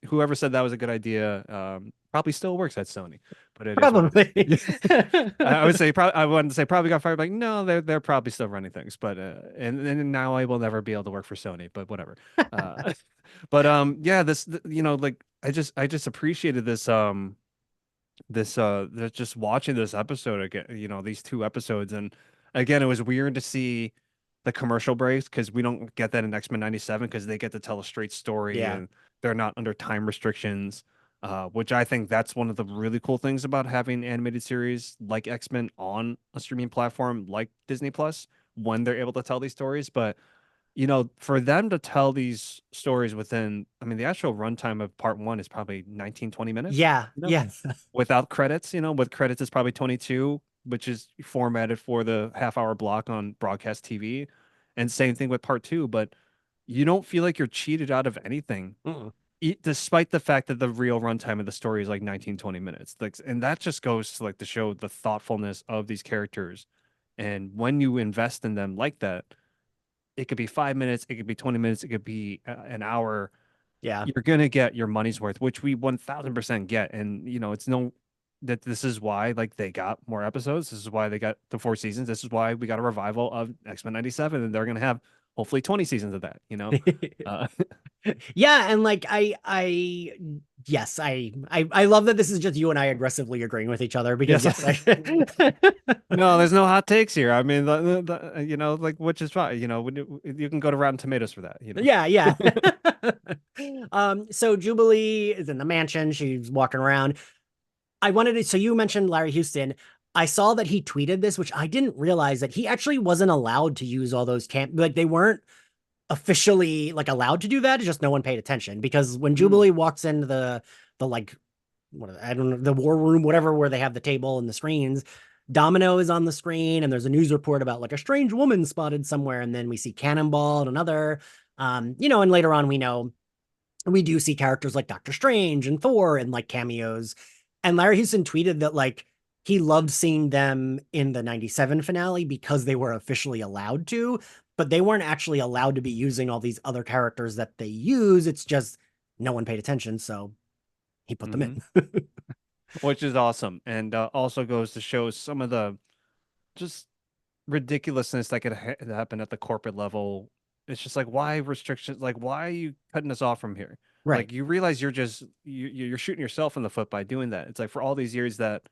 whoever said that was a good idea. Probably still works at Sony, but it is what it Probably. is. I would say probably. I wouldn't say probably got fired. Like no, they're probably still running things, but and now I will never be able to work for Sony. But whatever. But yeah, like I just appreciated just watching this episode again, these two episodes. And again, it was weird to see the commercial breaks because we don't get that in X-Men 97 because they get to tell a straight story Yeah. and they're not under time restrictions. Which I think that's one of the really cool things about having animated series like X-Men on a streaming platform like Disney Plus when they're able to tell these stories. But for them to tell these stories within, I mean, the actual runtime of part one is probably 19, 20 minutes, Yeah, yeah. without credits, with credits it's probably 22, which is formatted for the half-hour block on broadcast TV. And same thing with part two, but you don't feel like you're cheated out of anything, Mm. despite the fact that the real runtime of the story is like 19, 20 minutes. Like, and that just goes to like to show the thoughtfulness of these characters. And when you invest in them like that, it could be 5 minutes, it could be 20 minutes, it could be an hour. Yeah. You're gonna get your money's worth, which we 1000% get. And it's no that this is why like they got more episodes. This is why they got the 4 seasons. This is why we got a revival of X-Men 97, and they're gonna have hopefully 20 seasons of that. Uh, Yeah, and like yes, I love that this is just you and I aggressively agreeing with each other because yes. yes, No, there's no hot takes here. I mean, like, which is fine. You can go to Rotten Tomatoes for that. Yeah, yeah. So Jubilee is in the mansion. She's walking around. I wanted to, so you mentioned Larry Houston. I saw that he tweeted this, which I didn't realize that he actually wasn't allowed to use all those like they weren't officially like allowed to do that. It's just no one paid attention because when Mm. Jubilee walks into the like I don't know, the war room, whatever, where they have the table and the screens. Domino is on the screen, and there's a news report about like a strange woman spotted somewhere, and then we see Cannonball and another. And later on we do see characters like Doctor Strange and Thor and like cameos. And Larry Houston tweeted that like he loved seeing them in the 97 finale because they were officially allowed to, but they weren't actually allowed to be using all these other characters that they use. It's just no one paid attention, so he put them Hmm. in. Which is awesome, and also goes to show some of the just ridiculousness that could happen at the corporate level. It's just like, why restrictions? Like, why are you cutting us off from here? Right. Like, you realize you're shooting yourself in the foot by doing that. It's like, for all these years that,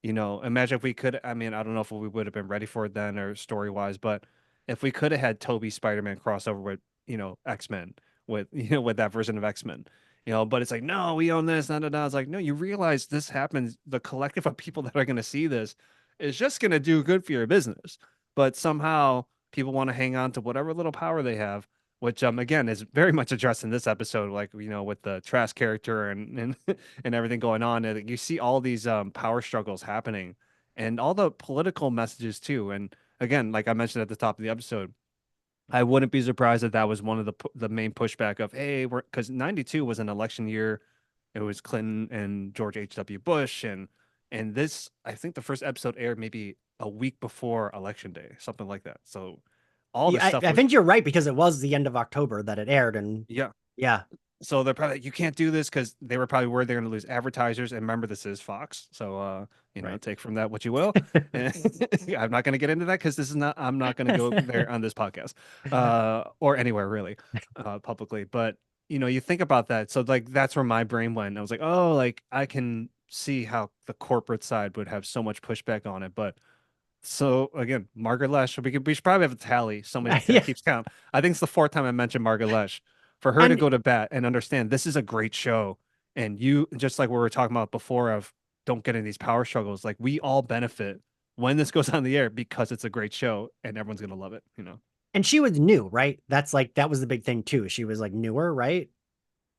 imagine if we could. I mean, I don't know if we would have been ready for it then or story wise, but if we could have had Toby Spider-Man crossover with X-Men, with with that version of X-Men. But it's like, no, we own this. No, no, no. It's like, no, you realize this happens. The collective of people that are going to see this is just going to do good for your business. But somehow people want to hang on to whatever little power they have, which again is very much addressed in this episode, like with the Trask character and and everything going on. And you see all these power struggles happening, and all the political messages too. And again, like I mentioned at the top of the episode, I wouldn't be surprised if that was one of the main pushback of, hey, we're because 92 was an election year. It was Clinton and George H.W. Bush, and this, I think the first episode aired maybe a week before election day, something like that. So all Yeah, this stuff I was, think you're right because it was the end of October that it aired, and yeah. yeah, So they're probably like, you can't do this because they were probably worried they're going to lose advertisers. And remember, this is Fox, so right. take from that what you will. And I'm not going to get into that because this is not. I'm not going to go there on this podcast, or anywhere really, publicly. But you think about that. So like that's where my brain went. I was like, oh, like I can see how the corporate side would have so much pushback on it, but. So again, Margaret Lesh. We should probably have a tally. Somebody that Yeah, keeps count. I think it's the fourth time I mentioned Margaret Lesh. For her to and go to bat and understand this is a great show, and you just like what we were talking about before of don't get in these power struggles. Like we all benefit when this goes on the air because it's a great show and everyone's gonna love it. and she was new, right? That's like that was the big thing too. She was like newer, right,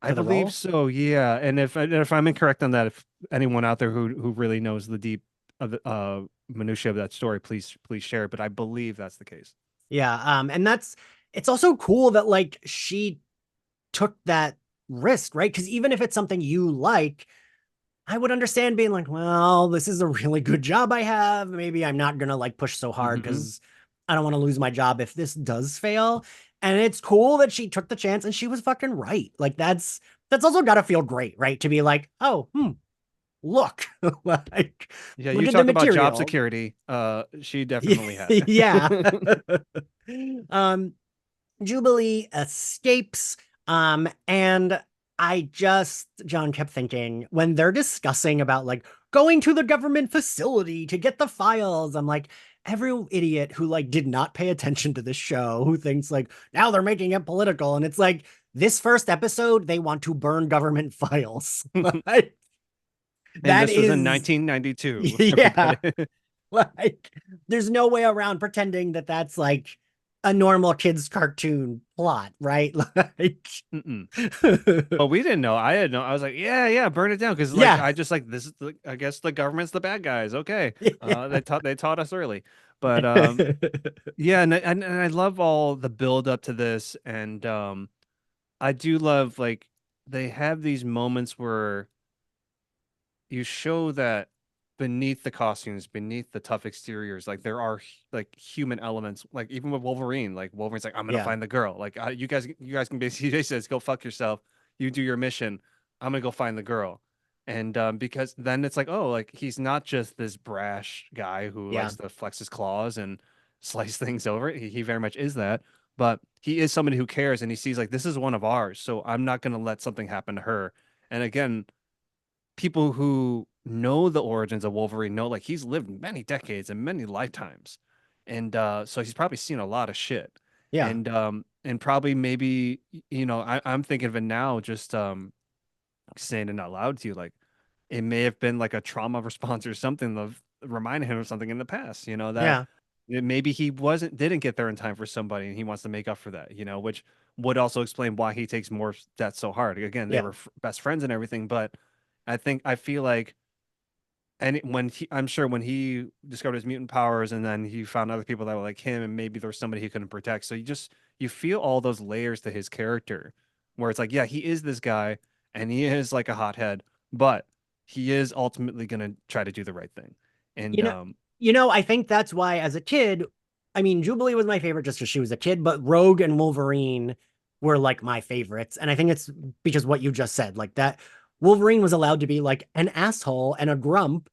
I to the believe role. so. Yeah, and if I'm incorrect on that, if anyone out there who really knows the deep of the minutia of that story, please share it. But I believe that's the case. Yeah, and that's it's also cool that like she took that risk, right? Because even if it's something you like, I would understand being like, well, this is a really good job I have. Maybe I'm not gonna like push so hard Hmm. because I don't want to lose my job if this does fail. And it's cool that she took the chance and she was fucking right. Like that's also gotta feel great, right? To be like, oh, look, like Yeah, look you at the talk about job material. security. She definitely had Yeah. it. um, Jubilee escapes. And John kept thinking when they're discussing about like going to the government facility to get the files, I'm like, every idiot who like did not pay attention to this show who thinks like now they're making it political. And it's like this first episode, they want to burn government files. Like And that this was in is, 1992, yeah. everybody. Like there's no way around pretending that that's like a normal kids cartoon plot, right? Like, Mm-mm. But we didn't know. I didn't know. I was like, yeah, yeah, burn it down because like yeah. I just like this is the, I guess the government's the bad guys. Okay, they taught us early, but yeah, and I love all the build up to this, and I do love like they have these moments where you show that beneath the costumes, beneath the tough exteriors, like there are like human elements. Like even with Wolverine, like Wolverine's like, I'm gonna Yeah. find the girl. Like you guys can basically he says, go fuck yourself. You do your mission. I'm gonna go find the girl. And because then it's like, oh, like he's not just this brash guy who Yeah. likes to flex his claws and slice things over. He very much is that, but he is somebody who cares and he sees like this is one of ours, so I'm not gonna let something happen to her. And again, people who know the origins of Wolverine know like he's lived many decades and many lifetimes. And so he's probably seen a lot of shit. Yeah. And probably maybe I'm thinking of it now just saying it out loud to you like it may have been like a trauma response or something of reminding him of something in the past, that Yeah. maybe he didn't get there in time for somebody and he wants to make up for that, which would also explain why he takes more deaths so hard. Again, they Yeah. were best friends and everything, but I feel like and I'm sure when he discovered his mutant powers and then he found other people that were like him and maybe there was somebody he couldn't protect. So you feel all those layers to his character where it's like, yeah, he is this guy and he is like a hothead, but he is ultimately going to try to do the right thing. You And know, I think that's why as a kid, I mean, Jubilee was my favorite just because she was a kid, but Rogue and Wolverine were like my favorites. And I think it's because what you just said, like that Wolverine was allowed to be like an asshole and a grump,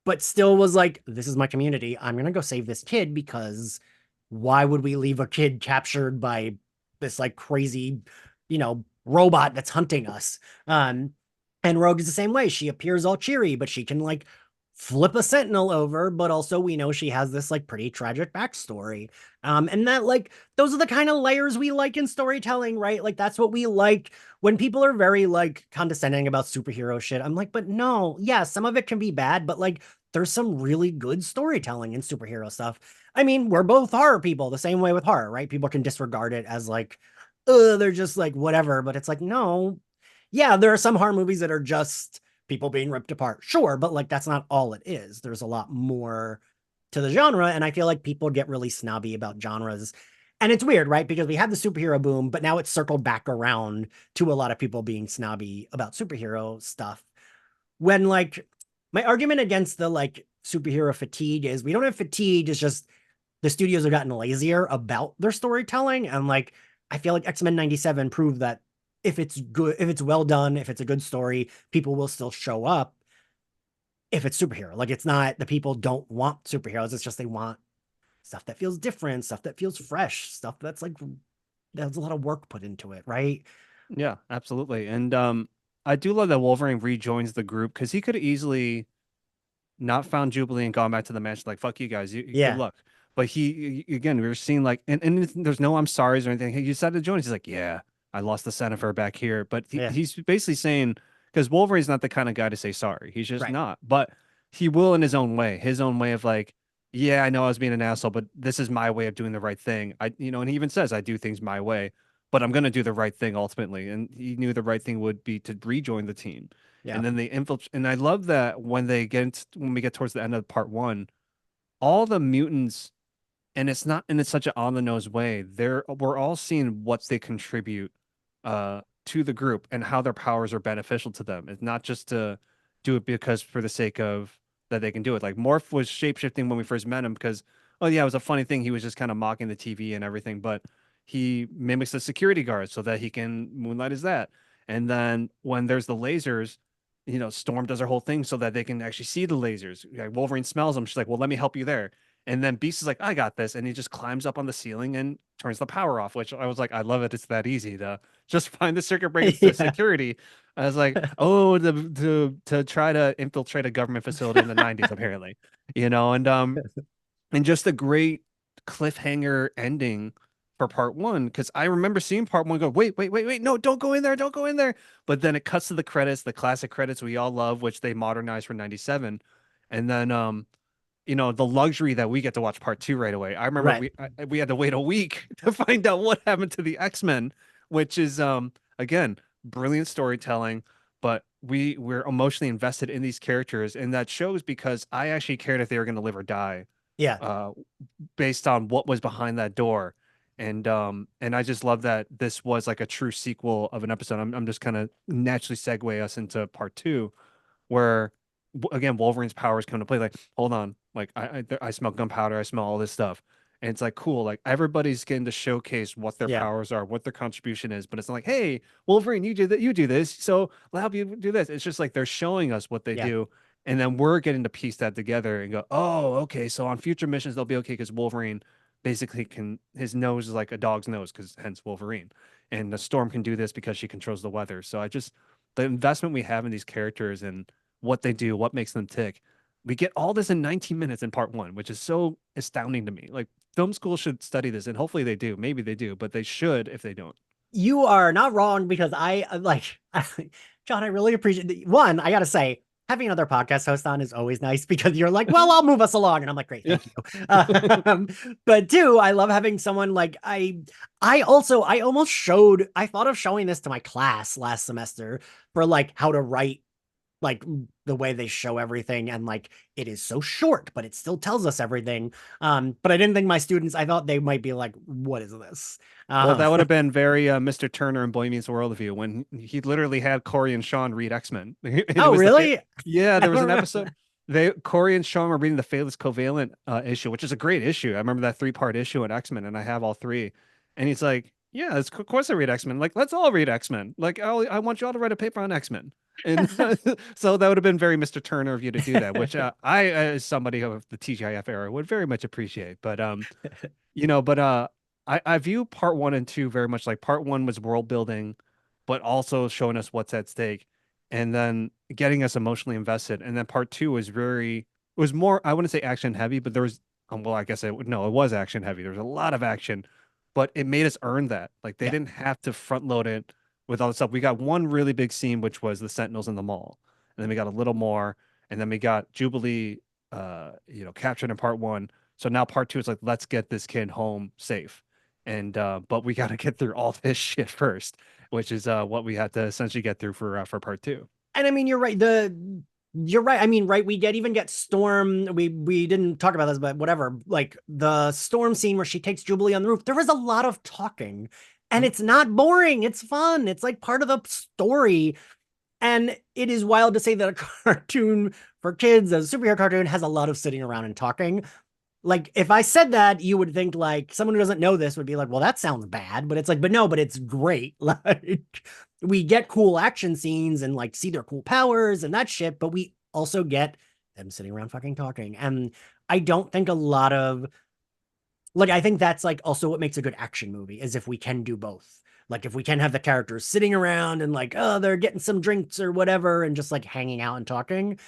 but still was like, this is my community. I'm gonna go save this kid because why would we leave a kid captured by this like crazy, robot that's hunting us? And Rogue is the same way. She appears all cheery, but she can like flip a sentinel over, but also we know she has this like pretty tragic backstory. And that like those are the kind of layers we like in storytelling, right? Like that's what we like when people are very like condescending about superhero shit. I'm like, but no, yeah, some of it can be bad, but like there's some really good storytelling in superhero stuff. I mean, we're both horror people, the same way with horror, right? People can disregard it as like, they're just like whatever, but it's like, no, yeah, there are some horror movies that are just people being ripped apart. Sure, but like that's not all it is. There's a lot more to the genre, and I feel like people get really snobby about genres. And it's weird, right? Because we had the superhero boom, but now it's circled back around to a lot of people being snobby about superhero stuff. When like my argument against the like superhero fatigue is we don't have fatigue, it's just the studios have gotten lazier about their storytelling. And like I feel like X-Men 97 proved that if it's good, if it's well done, if it's a good story, people will still show up if it's superhero. Like it's not the people don't want superheroes, it's just they want stuff that feels different, stuff that feels fresh, stuff that's like there's a lot of work put into it, right? yeah, absolutely. And I do love that Wolverine rejoins the group because he could have easily not found Jubilee and gone back to the mansion like fuck you guys, good Yeah, luck. But again we were seeing like and there's no I'm sorry's or anything. Hey, you decided to join. He's like, yeah, I lost the Sentinel back here. But yeah, he's basically saying because Wolverine's not the kind of guy to say sorry. He's just right. not. But he will in his own way of like, yeah, I know I was being an asshole, but this is my way of doing the right thing. And he even says I do things my way, but I'm gonna do the right thing ultimately. And he knew the right thing would be to rejoin the team Yeah. and then they infiltrate. And I love that when we get towards the end of part one, all the mutants, and it's not in such an on the nose way. We're all seeing what they contribute to the group and how their powers are beneficial to them. It's not just to do it because for the sake of that they can do it. Like Morph was shapeshifting when we first met him because oh yeah, it was a funny thing. He was just kind of mocking the TV and everything, but he mimics the security guard so that he can moonlight as that. And then when there's the lasers, Storm does her whole thing so that they can actually see the lasers. Like Wolverine smells them. She's like, well, let me help you there. And then Beast is like, I got this. And he just climbs up on the ceiling and turns the power off, which I was like, I love it. It's that easy to just find the circuit breakers to Yeah. security. I was like, oh, to try to infiltrate a government facility in the 90s, apparently. And just a great cliffhanger ending for part one. Because I remember seeing part one go, wait, wait, wait, wait, no, don't go in there, don't go in there. But then it cuts to the credits, the classic credits we all love, which they modernized for 97. And then the luxury that we get to watch part two right away. I remember Right. we had to wait a week to find out what happened to the X-Men, which is again brilliant storytelling, but we're emotionally invested in these characters, and that shows because I actually cared if they were going to live or die, Yeah. uh, based on what was behind that door. And I just love that this was like a true sequel of an episode. I'm just kind of naturally segue us into part two, where again Wolverine's powers come to play. Like, hold on, like I smell gunpowder, I smell all this stuff, and it's like cool. Like everybody's getting to showcase what their Yeah. powers are, what their contribution is, but it's not like, hey, Wolverine, you do that, you do this, so I'll help you do this. It's just like they're showing us what they Yeah. do, and then we're getting to piece that together and go, oh, okay, so on future missions they'll be okay because Wolverine basically can his nose is like a dog's nose because hence Wolverine, and the Storm can do this because she controls the weather. So I just the investment we have in these characters and what they do, what makes them tick. We get all this in 19 minutes in part one, which is so astounding to me. Like film school should study this, and hopefully they do. Maybe they do, but they should if they don't. You are not wrong because I like John, I really appreciate one. I gotta say, having another podcast host on is always nice because you're like, well, I'll move us along. And I'm like, great, Yeah. thank you. Um, but two, I love having someone like I almost showed I thought of showing this to my class last semester for like how to write like the way they show everything, and like it is so short but it still tells us everything. But I didn't think my students, I thought they might be like, what is this? Well, that would have been very Mr. Turner and Boy Meets World of you when he literally had Corey and Sean read X-Men. It Oh was really? yeah, I there was don't an remember. episode. Corey and Sean were reading the Faithless Covalent issue, which is a great issue. I remember that three-part issue in X-Men, and I have all three. And he's like, "Yeah, of course I read X-Men. Like, let's all read X-Men. Like, I want you all to write a paper on X-Men." And so that would have been very Mr. Turner of you to do that, which I, as somebody of the TGIF era, would very much appreciate. But I view part one and two very much like part one was world building, but also showing us what's at stake, and then getting us emotionally invested. And then part two was it was more, I wouldn't say action heavy, but there was, well, I guess no, it was action heavy. There was a lot of action, but it made us earn that. Like they Yeah. didn't have to front load it with all the stuff. We got one really big scene, which was the Sentinels in the mall, and then we got a little more, and then we got Jubilee, captured in part one. So now part two is like, let's get this kid home safe. And but we got to get through all this shit first, which is what we had to essentially get through for part two. And I mean, you're right. You're right. I mean, right. We get Storm. We didn't talk about this, but whatever. Like the Storm scene where she takes Jubilee on the roof. There was a lot of talking, and Mhm. it's not boring. It's fun. It's like part of the story. And it is wild to say that a cartoon for kids, a superhero cartoon, has a lot of sitting around and talking. Like if I said that, you would think like someone who doesn't know this would be like, well, that sounds bad. But it's like, but no, but it's great. Like we get cool action scenes and like see their cool powers and that shit, but we also get them sitting around fucking talking. And I don't think a lot of like I think that's like also what makes a good action movie is if we can do both. Like if we can have the characters sitting around and like, oh, they're getting some drinks or whatever and just like hanging out and talking,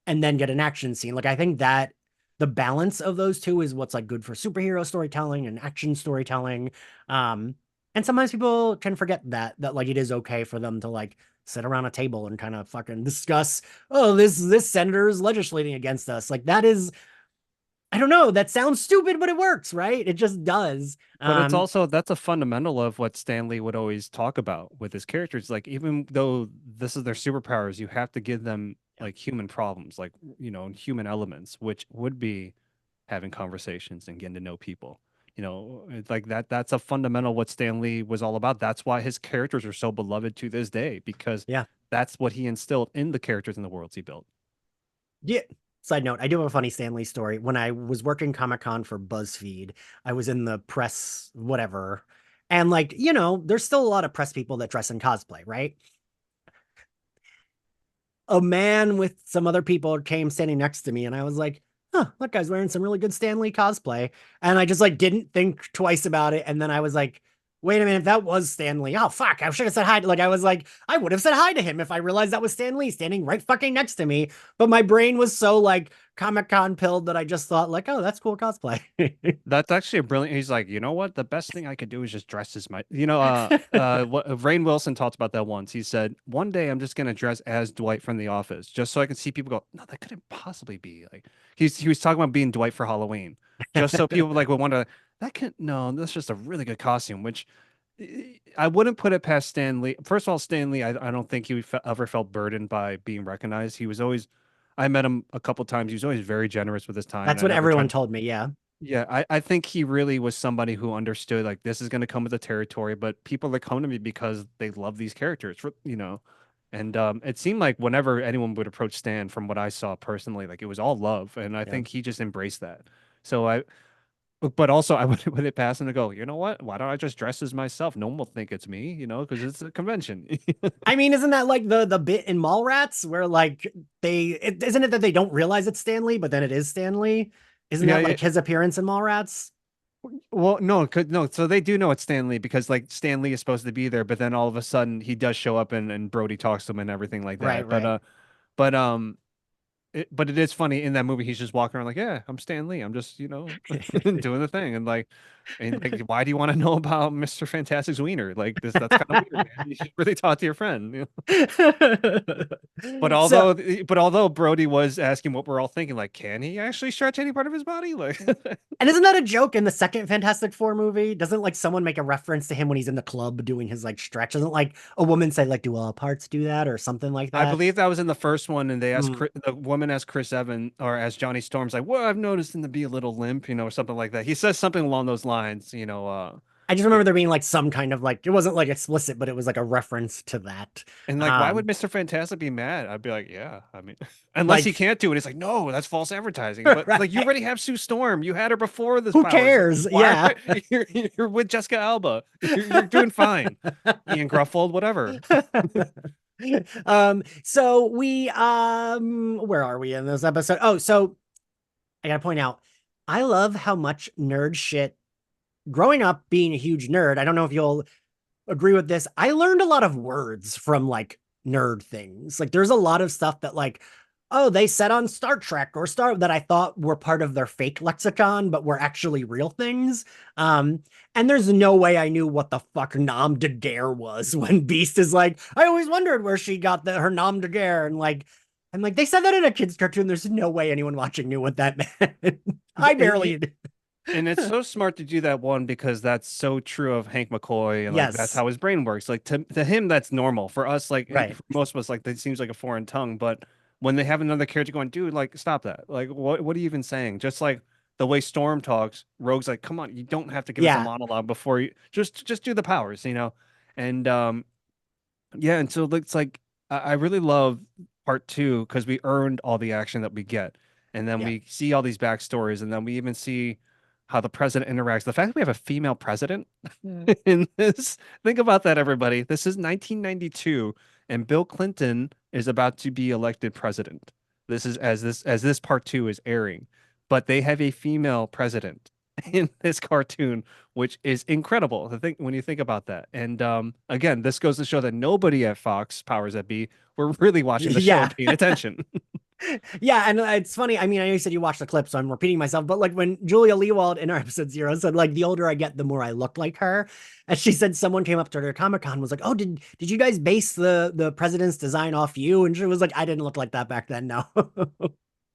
and then get an action scene. Like I think that the balance of those two is what's like good for superhero storytelling and action storytelling. Um, and sometimes people can forget that like it is okay for them to like sit around a table and kind of fucking discuss, oh, this senator is legislating against us. Like that is, I don't know, that sounds stupid, but it works, right? It just does. But it's also that's a fundamental of what Stanley would always talk about with his characters. Like even though this is their superpowers, you have to give them Yeah. like human problems, like human elements, which would be having conversations and getting to know people. It's like that's a fundamental what Stanley was all about. That's why his characters are so beloved to this day, because Yeah. that's what he instilled in the characters and the worlds he built. Yeah. Side note, I do have a funny Stanley story. When I was working Comic-Con for BuzzFeed, I was in the press, whatever. And like, there's still a lot of press people that dress in cosplay, right? A man with some other people came standing next to me, and I was like, huh, that guy's wearing some really good Stanley cosplay. And I just like didn't think twice about it. And then I was like, wait a minute, that was Stan Lee. Oh fuck, I should have said hi. Like I was like, I would have said hi to him if I realized that was Stan Lee standing right fucking next to me. But my brain was so like Comic-Con pilled that I just thought like, oh, that's cool cosplay. That's actually a brilliant. He's like, you know what? The best thing I could do is just dress as my, what Rainn Wilson talked about that once. He said, one day I'm just gonna dress as Dwight from The Office, just so I can see people go, no, that couldn't possibly be like. He was talking about being Dwight for Halloween, just so people like would wonder that can no, that's just a really good costume. Which I wouldn't put it past Stan Lee. First of all, Stan Lee, I don't think ever felt burdened by being recognized. He was always. I met him a couple times. He was always very generous with his time That's and what never everyone tried. told me. Yeah. Yeah, I think he really was somebody who understood like this is going to come with the territory, but people that come to me because they love these characters, and it seemed like whenever anyone would approach Stan, from what I saw personally, like it was all love, and I Yeah. think he just embraced that. So but also I would put it past him to go, you know what? Why don't I just dress as myself? No one will think it's me, because it's a convention. I mean, isn't that like the bit in Mallrats where like isn't it that they don't realize it's Stanley, but then it is Stanley? Isn't Yeah, that yeah. like his appearance in Mallrats? Well, no, no. So they do know it's Stan Lee because like Stan Lee is supposed to be there, but then all of a sudden he does show up and Brody talks to him and everything like Right, that. right. But but it is funny in that movie. He's just walking around like, yeah, I'm Stan Lee. I'm just doing the thing and like, why do you want to know about Mr. Fantastic's wiener? Like this, that's kind of weird, man. You should really talk to your friend. But So, although, but although Brody was asking what we're all thinking, like, can he actually stretch any part of his body? Like, and isn't that a joke in the second Fantastic Four movie? Doesn't like someone make a reference to him when he's in the club doing his like stretch? Doesn't like a woman say like, do all parts do that or something like I that? believe that was in the first one, and they asked Mm. the woman asked Chris Evans or as Johnny Storm's like, "Well, I've noticed him to be a little limp, or something like that." He says something along those lines, I just remember there being like some kind of like it wasn't like explicit, but it was like a reference to that. and like, why would Um, Mr. Fantastic be mad? I'd be like, yeah, I mean, unless he like can't do it, it's like, no, that's false advertising. But like, you right. already have Sue Storm, you had her before this Who powers. Like, cares? why Yeah. you're with Jessica Alba? You're doing fine. Ian Gruffold, whatever. So we where are we in this episode? Oh, so I gotta point out, I love how much nerd shit growing up being a huge nerd. I don't know if you'll agree with this. I learned a lot of words from like nerd things. Like there's a lot of stuff that like, oh, they said on Star Trek or Star that I thought were part of their fake lexicon, but were actually real things. And there's no way I knew what the fuck nom de guerre was when Beast is like, I always wondered where she got her nom de guerre. And like, I'm like, they said that in a kid's cartoon. There's no way anyone watching knew what that meant. I And barely. And it's so smart to do that one because that's so true of Hank McCoy and like that's Yes. how his brain works. Like to him, that's normal. For us, like Right. for most of us, like that seems like a foreign tongue. But when they have another character going, dude, like stop that. Like what are you even saying? Just like the way Storm talks, Rogue's like, come on, you don't have to give us a Yeah. monologue before you just do the powers. And yeah, and so it's like I really love part two because we earned all the action that we get, and then Yeah. we see all these backstories, and then we even see how the president interacts. The fact that we have a female president in this, think about that, everybody. This is 1992, and Bill Clinton is about to be elected president. This is as this part two is airing, but they have a female president in this cartoon, which is incredible to think when you think about that. And again, this goes to show that nobody at Fox Powers that Be were really watching the show Yeah. and paying attention. Yeah, and it's funny. I mean, I know you said you watched the clip, so I'm repeating myself. But like when Julia Leewald in our episode 0 said, like, the older I get, the more I look like her. And she said someone came up to her at Comic-Con was like, "Oh, did you guys base the president's design off you?" And she was like, "I didn't look like that back then, no."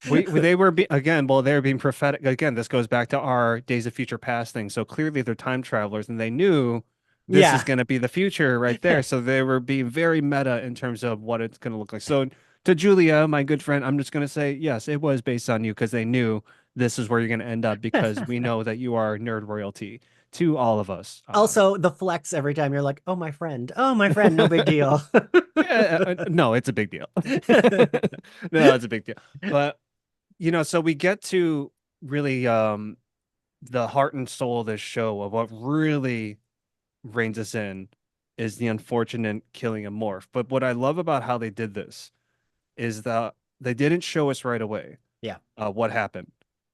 They were again, well, they were being prophetic. Again, this goes back to our Days of Future Past thing. So clearly they're time travelers and they knew this is Yeah. going to be the future right there. So they were being very meta in terms of what it's going to look like. So to Julia, my good friend, I'm just going to say, yes, it was based on you because they knew this is where you're going to end up because we know that you are nerd royalty to all of us. Also, the flex every time you're like, oh, my friend, no big deal." Yeah, no, it's a big deal. No, it's a big deal. But so we get to really the heart and soul of this show of what really reins us in is the unfortunate killing of Morph. But what I love about how they did this is that they didn't show us right away Yeah. what happened.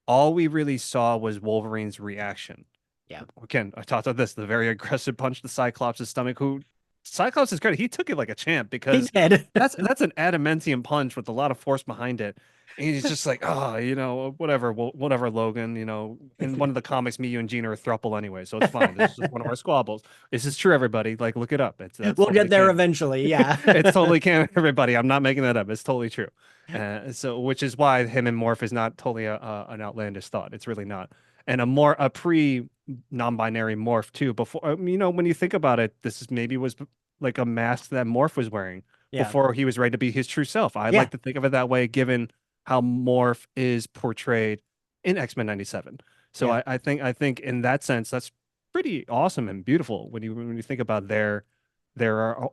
All we really saw was Wolverine's reaction. Yeah. Again, I talked about this, the very aggressive punch to Cyclops' stomach, who Cyclops is great. He took it like a champ He because did. that's an adamantium punch with a lot of force behind it. And he's just like, oh, whatever, whatever, Logan. In one of the comics, me, you, and Gina are a throuple anyway, so it's fine. This is just one of our squabbles. This is true, everybody. Like, look it up. That's We'll totally get there canon. eventually. Yeah. It's totally canon, everybody. I'm not making that up. It's totally true. Which is why him and Morph is not totally an outlandish thought. It's really not. And a pre non-binary Morph too. Before, when you think about it, this is maybe was like a mask that Morph was wearing Yeah. before he was ready to be his true self. I Yeah. like to think of it that way, given how Morph is portrayed in X-Men 97. So Yeah. I think in that sense, that's pretty awesome and beautiful when you think about their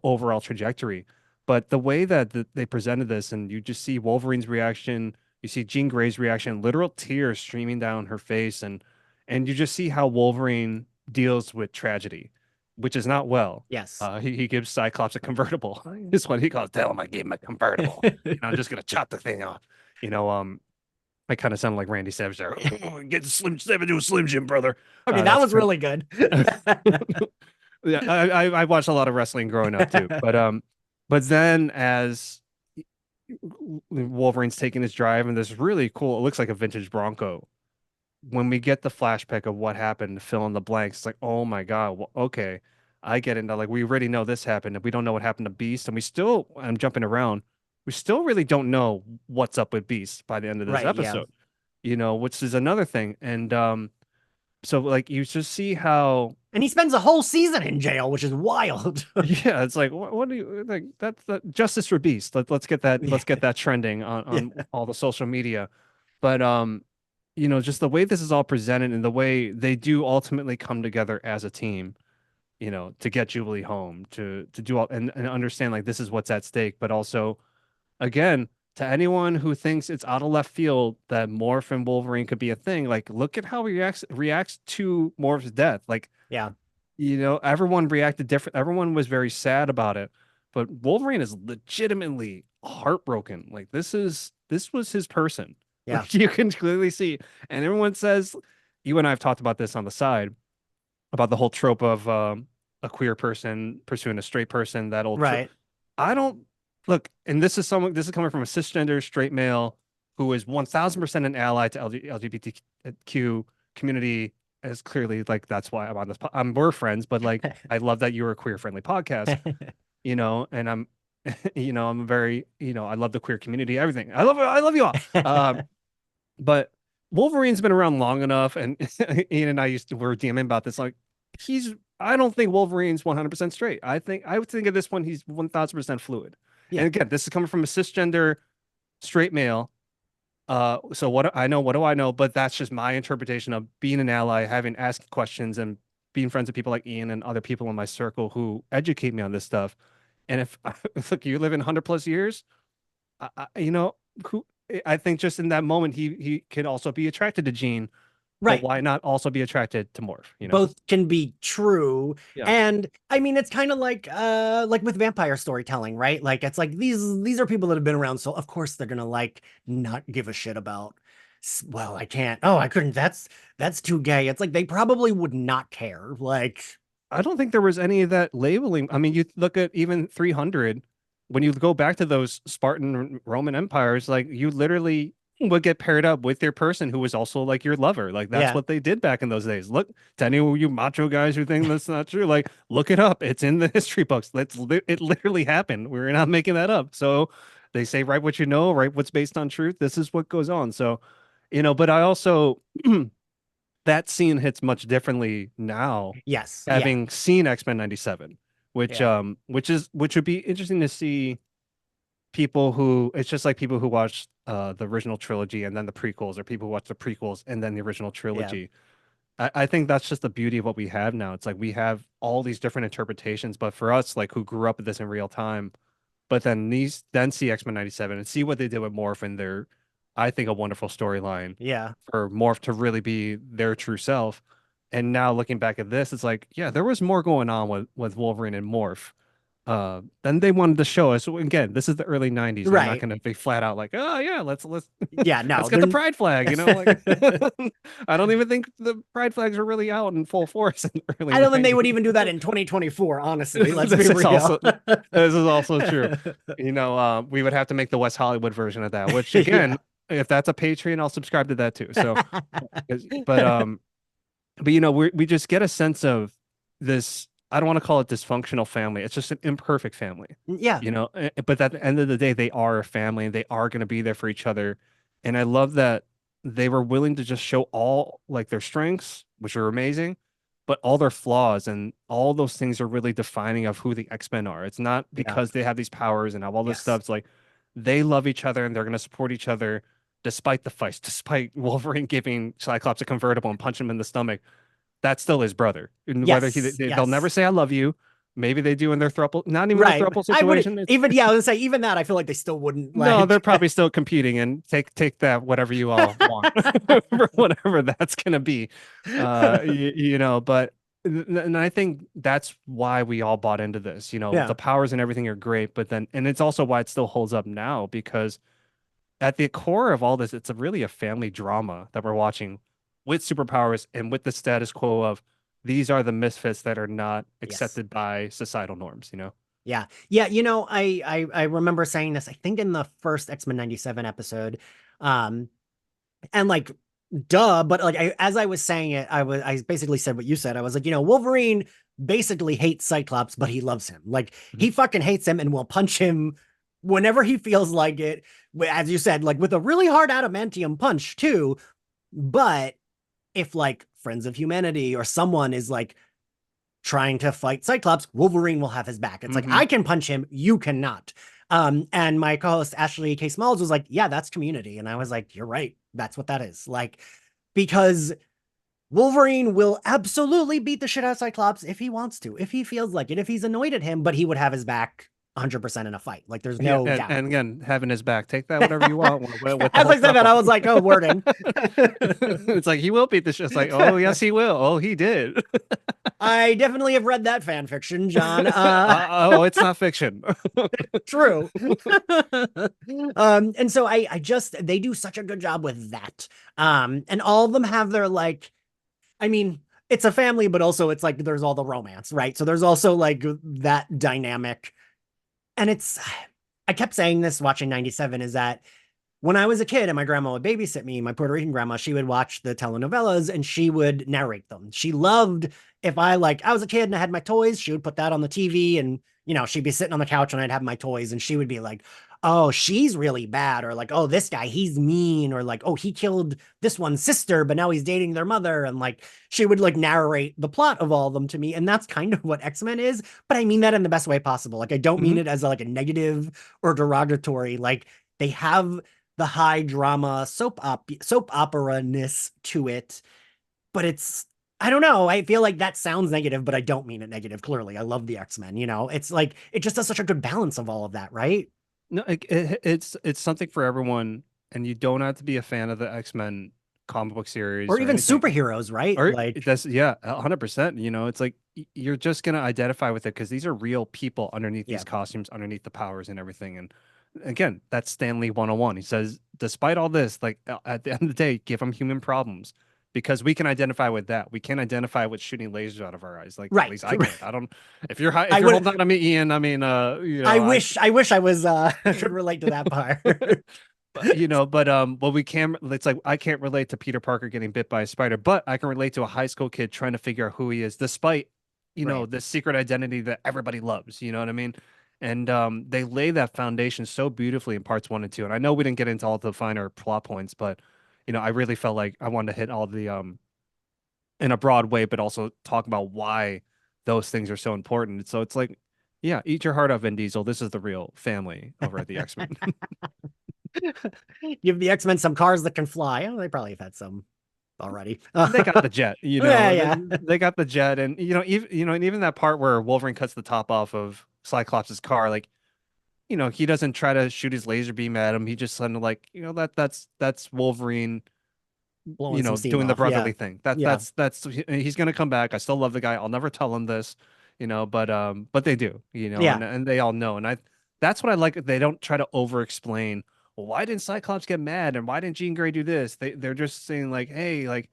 overall trajectory. But the way that they presented this, and you just see Wolverine's reaction, you see Jean Grey's reaction, literal tears streaming down her face, and you just see how Wolverine deals with tragedy, which is not well. Yes. He gives Cyclops a convertible. This one he calls, tell him I gave him a convertible. I'm just gonna chop the thing off. You know, um, I kind of sound like Randy Savage there. Get the Slim Seven to a Slim Jim, brother. Okay, that That's was really good. yeah. I watched a lot of wrestling growing up too, but then as Wolverine's taking his drive, and this really cool, it looks like a vintage Bronco. When we get the flashback of what happened to fill in the blanks, it's like, oh my God, well, okay, I get it now. Like, we already know this happened, and we don't know what happened to Beast, and I'm jumping around, we still really don't know what's up with Beast by the end of this Right, yeah. episode, which is another thing. And so like you just see how And he spends a whole season in jail, which is wild. yeah, it's like what do you like? That's that justice for Beast. Let's get that Yeah. let's get that trending on Yeah. all the social media. But just the way this is all presented and the way they do ultimately come together as a team, to get Jubilee home, to do all and understand like this is what's at stake, but also again, to anyone who thinks it's out of left field that Morph and Wolverine could be a thing, like look at how he reacts to Morph's death. Like, Yeah. everyone reacted different. Everyone was very sad about it, but Wolverine is legitimately heartbroken. Like this was his person. Yeah. Like you can clearly see, and everyone says, you and I have talked about this on the side about the whole trope of a queer person pursuing a straight person. That old Right. I don't look, and this is coming from a cisgender straight male who is 1000% an ally to LGBTQ community. As clearly, like that's why I'm on this. We're friends, but like I love that you're a queer friendly podcast, and I'm, I'm very, I love the queer community, everything. I love you all. But Wolverine's been around long enough, and Ian and I were DMing about this. Like, I don't think Wolverine's 100% straight. I would think at this point he's 1000% fluid. Yeah. And again, this is coming from a cisgender straight male. So what do I know? But that's just my interpretation of being an ally, having asked questions, and being friends with people like Ian and other people in my circle who educate me on this stuff. And if look, you live in 100+ years, I who I think just in that moment he could also be attracted to Jean, but Right. why not also be attracted to Morph? Both can be true. Yeah. And I mean, it's kind of like with vampire storytelling, right? Like it's like these are people that have been around, so of course they're gonna like not give a shit about, well, I can't, oh, I couldn't, that's too gay. It's like they probably would not care. Like, I don't think there was any of that labeling. I mean, you look at even 300, when you go back to those Spartan Roman empires, like you literally would get paired up with your person who was also like your lover. Like that's yeah. what they did back in those days. Look, to any of you macho guys who think that's not true, like look it up. It's in the history books. It literally happened. We're not making that up. So they say, write what you know, write what's based on truth. This is what goes on. So, but I also that scene hits much differently now, Yes. Yeah. having seen X-Men 97, which Yeah. which would be interesting to see people who it's just like people who watch the original trilogy and then the prequels, or people who watch the prequels and then the original Yeah. trilogy. I think that's just the beauty of what we have now. It's like we have all these different interpretations, but for us, like who grew up with this in real time, but then see X-Men 97 and see what they did with Morph and their, I think, a wonderful storyline Yeah. for Morph to really be their true self. And now looking back at this, it's like, yeah, there was more going on with Wolverine and Morph. Then they wanted to show us, again, this is the early 90s. They're not Right. going to be flat out like, oh yeah, let's Yeah, let's no, get the they're pride flag, like I don't even think the pride flags are really out in full force in the early I don't think they would 90s. even do that in 2024, honestly. Let's be This is real. also this is also true. We would have to make the West Hollywood version of that, which Yeah. again, if that's a Patreon, I'll subscribe to that too. So, but we just get a sense of this. I don't want to call it dysfunctional family. It's just an imperfect family, Yeah. But at the end of the day, they are a family and they are going to be there for each other. And I love that they were willing to just show all like their strengths, which are amazing, but all their flaws and all those things are really defining of who the X-Men are. It's not Yeah. because they have these powers and have all this stuff. Yes. It's like they love each other and they're going to support each other despite the fights, despite Wolverine giving Cyclops a convertible and punch him in the stomach. That's still his brother. And whether Yes. they'll never Yes. say I love you. Maybe they do in their throuple, not even a Right. throuple I would situation. even, yeah, I was gonna say, even that, I feel like they still wouldn't No, they're like. probably still competing and take that whatever you all want for whatever that's gonna be. But and I think that's why we all bought into this. Yeah. The powers and everything are great, but then and it's also why it still holds up now because at the core of all this, it's really a family drama that we're watching with superpowers and with the status quo of these are the misfits that are not Yes. accepted by societal norms. Yeah. Yeah. I remember saying this, I think in the first X-Men 97 episode. Um, and like, duh, but like as I was saying it, I basically said what you said. I was like, Wolverine basically hates Cyclops, but he loves him. Like Mhm. he fucking hates him and will punch him whenever he feels like it. As you said, like with a really hard adamantium punch too. But if like Friends of Humanity or someone is like trying to fight Cyclops, Wolverine will have his back. It's like, Mhm. I can punch him, you cannot. And my co-host Ashley K. Smalls was like, yeah, that's community. And I was like, you're right. That's what that is. Like, because Wolverine will absolutely beat the shit out of Cyclops if he wants to, if he feels like it, if he's annoyed at him, but he would have his back 100% in a fight. Like, there's Yeah, no doubt. and again, having his back, take that whatever you want with the As whole I said that, I throuple. was like, oh, wording. It's like he will beat the shit. It's like, oh yes, he will. Oh, he did. I definitely have read that fan fiction, John. Oh, it's not fiction. True. And so I just they do such a good job with that. And all of them have their like, I mean, it's a family, but also it's like there's all the romance, right? So there's also like that dynamic. And I kept saying this watching 97 is that when I was a kid and my grandma would babysit me, my Puerto Rican grandma, she would watch the telenovelas and she would narrate them. She loved if I was a kid and I had my toys, she would put that on the TV and, she'd be sitting on the couch and I'd have my toys and she would be like, oh, she's really bad. Or like, oh, this guy, he's mean. Or like, oh, he killed this one's sister, but now he's dating their mother. And like, she would like narrate the plot of all of them to me. And that's kind of what X-Men is. But I mean that in the best way possible. Like, I don't mean Mhm. it as like a negative or derogatory. Like, they have the high drama soap opera-ness to it, but it's I don't know. I feel like that sounds negative, but I don't mean it negative. Clearly, I love the X-Men. It's like it just does such a good balance of all of that, right? No, it's something for everyone, and you don't have to be a fan of the X-Men comic book Or series or even anything. superheroes, right? Or Like, that's yeah, 100%. It's like you're just gonna identify with it because these are real people underneath yeah, these costumes, underneath the powers and everything. And again, that's Stanley 101. He says, despite all this, like at the end of the day, give them human problems because we can identify with that. We can't identify with shooting lasers out of our eyes. Like at right. least I can't. I don't. If you're high, if I you're would. holding on to me, Ian. I mean, I wish. I wish I was. Could relate to that part. but we can. It's like I can't relate to Peter Parker getting bit by a spider, but I can relate to a high school kid trying to figure out who he is, despite Right. the secret identity that everybody loves. You know what I mean? And they lay that foundation so beautifully in parts 1 and 2. And I know we didn't get into all the finer plot points, but I really felt like I wanted to hit all the in a broad way, but also talk about why those things are so important. So it's like, yeah, eat your heart out, Vin Diesel. This is the real family over at the X-Men. Give the X-Men some cars that can fly. Oh, they probably have had some already. They got the jet, Yeah, yeah. they got the jet, and and even that part where Wolverine cuts the top off of Cyclops' car, like, he doesn't try to shoot his laser beam at him. He just kind of like, that's Wolverine, Blowing some steam doing the off. Yeah. brotherly thing. That Yeah. that's he's gonna come back. I still love the guy. I'll never tell him this. but they do, Yeah. and they all know. And that's what I like. They don't try to over explain, well, why didn't Cyclops get mad? And why didn't Jean Grey do this? They're just saying like, hey, like,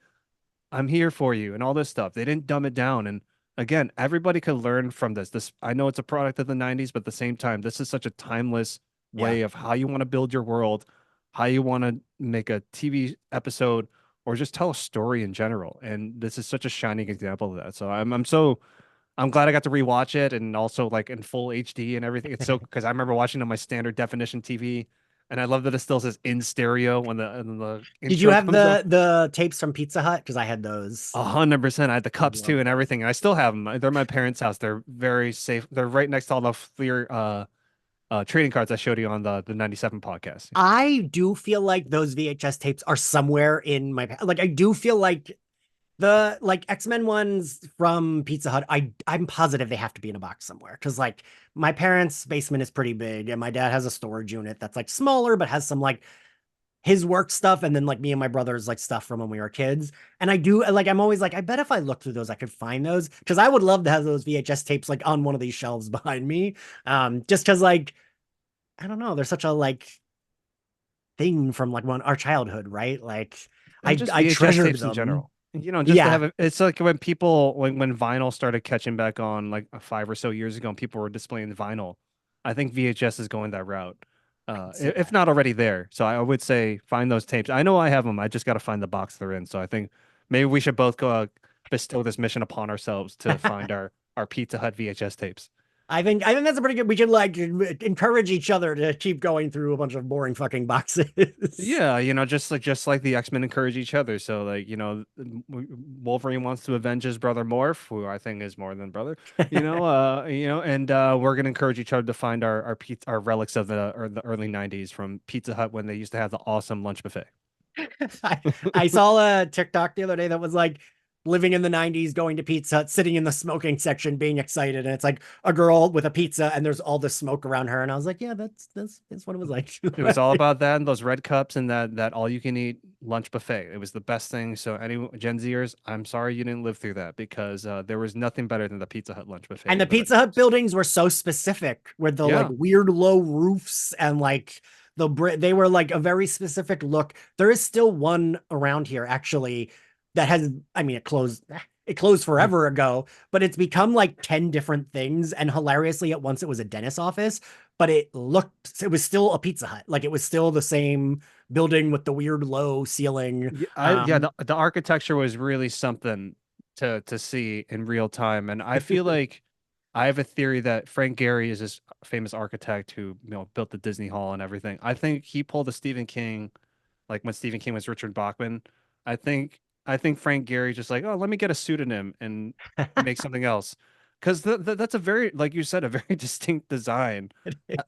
I'm here for you and all this stuff. They didn't dumb it down. And again, everybody could learn from this. I know it's a product of the 90s, but at the same time, this is such a timeless Yeah. way of how you want to build your world, how you want to make a TV episode or just tell a story in general. And this is such a shining example of that. So I'm glad I got to rewatch it and also like in full HD and everything. It's so because I remember watching on my standard definition TV, and I love that it still says in stereo when the Did you intro have comes on. the tapes from Pizza Hut? Because I had those. 100%. I had the cups too Love and those. everything, and I still have them. They're at my parents' house. They're very safe. They're right next to all the clear trading cards I showed you on the 97 podcast. I do feel like those VHS tapes are somewhere in my like I do feel like the like X-Men ones from Pizza Hut, I'm positive they have to be in a box somewhere. Cause like my parents' basement is pretty big and my dad has a storage unit that's like smaller, but has some like his work stuff and then like me and my brother's like stuff from when we were kids. And I do like I'm always like, I bet if I look through those, I could find those. Cause I would love to have those VHS tapes like on one of these shelves behind me. Just cause like I don't know, there's such a like thing from like one our childhood, right? Like And just I VHS treasured tapes in them. general. Just to Yeah. have it. It's like when people when vinyl started catching back on like 5 or so years ago, and people were displaying vinyl. I think VHS is going that route, I'd see if that. not already there. So I would say find those tapes. I know I have them. I just got to find the box they're in. So I think maybe we should both go bestow this mission upon ourselves to find our Pizza Hut VHS tapes. I think that's a pretty good. We should like encourage each other to keep going through a bunch of boring fucking boxes. Yeah, just like the X-Men encourage each other. So like, Wolverine wants to avenge his brother Morph, who I think is more than brother, and we're gonna encourage each other to find our relics of the early 90s from Pizza Hut when they used to have the awesome lunch buffet. I saw a TikTok the other day that was like living in the 90s, going to Pizza Hut, sitting in the smoking section, being excited. And it's like a girl with a pizza and there's all this smoke around her. And I was like, yeah, that's what it was like. It was all about that and those red cups and that all you can eat lunch buffet. It was the best thing. So any Gen Zers, I'm sorry you didn't live through that because there was nothing better than the Pizza Hut lunch buffet And the in the Pizza Hut 90s. buildings were so specific with the like Yeah. weird low roofs and like they were like a very specific look. There is still one around here actually that has I mean it closed forever ago, but it's become like 10 different things and hilariously at once it was a dentist office, but it was still a Pizza Hut. Like it was still the same building with the weird low ceiling. Yeah, the architecture was really something to see in real time. And I feel like I have a theory that Frank Gehry is this famous architect who, built the Disney Hall and everything. I think he pulled a Stephen King, like when Stephen King was Richard Bachman. I think I think Frank Gehry just like, oh, let me get a pseudonym and make something else. Because that's a very, like you said, a very distinct design.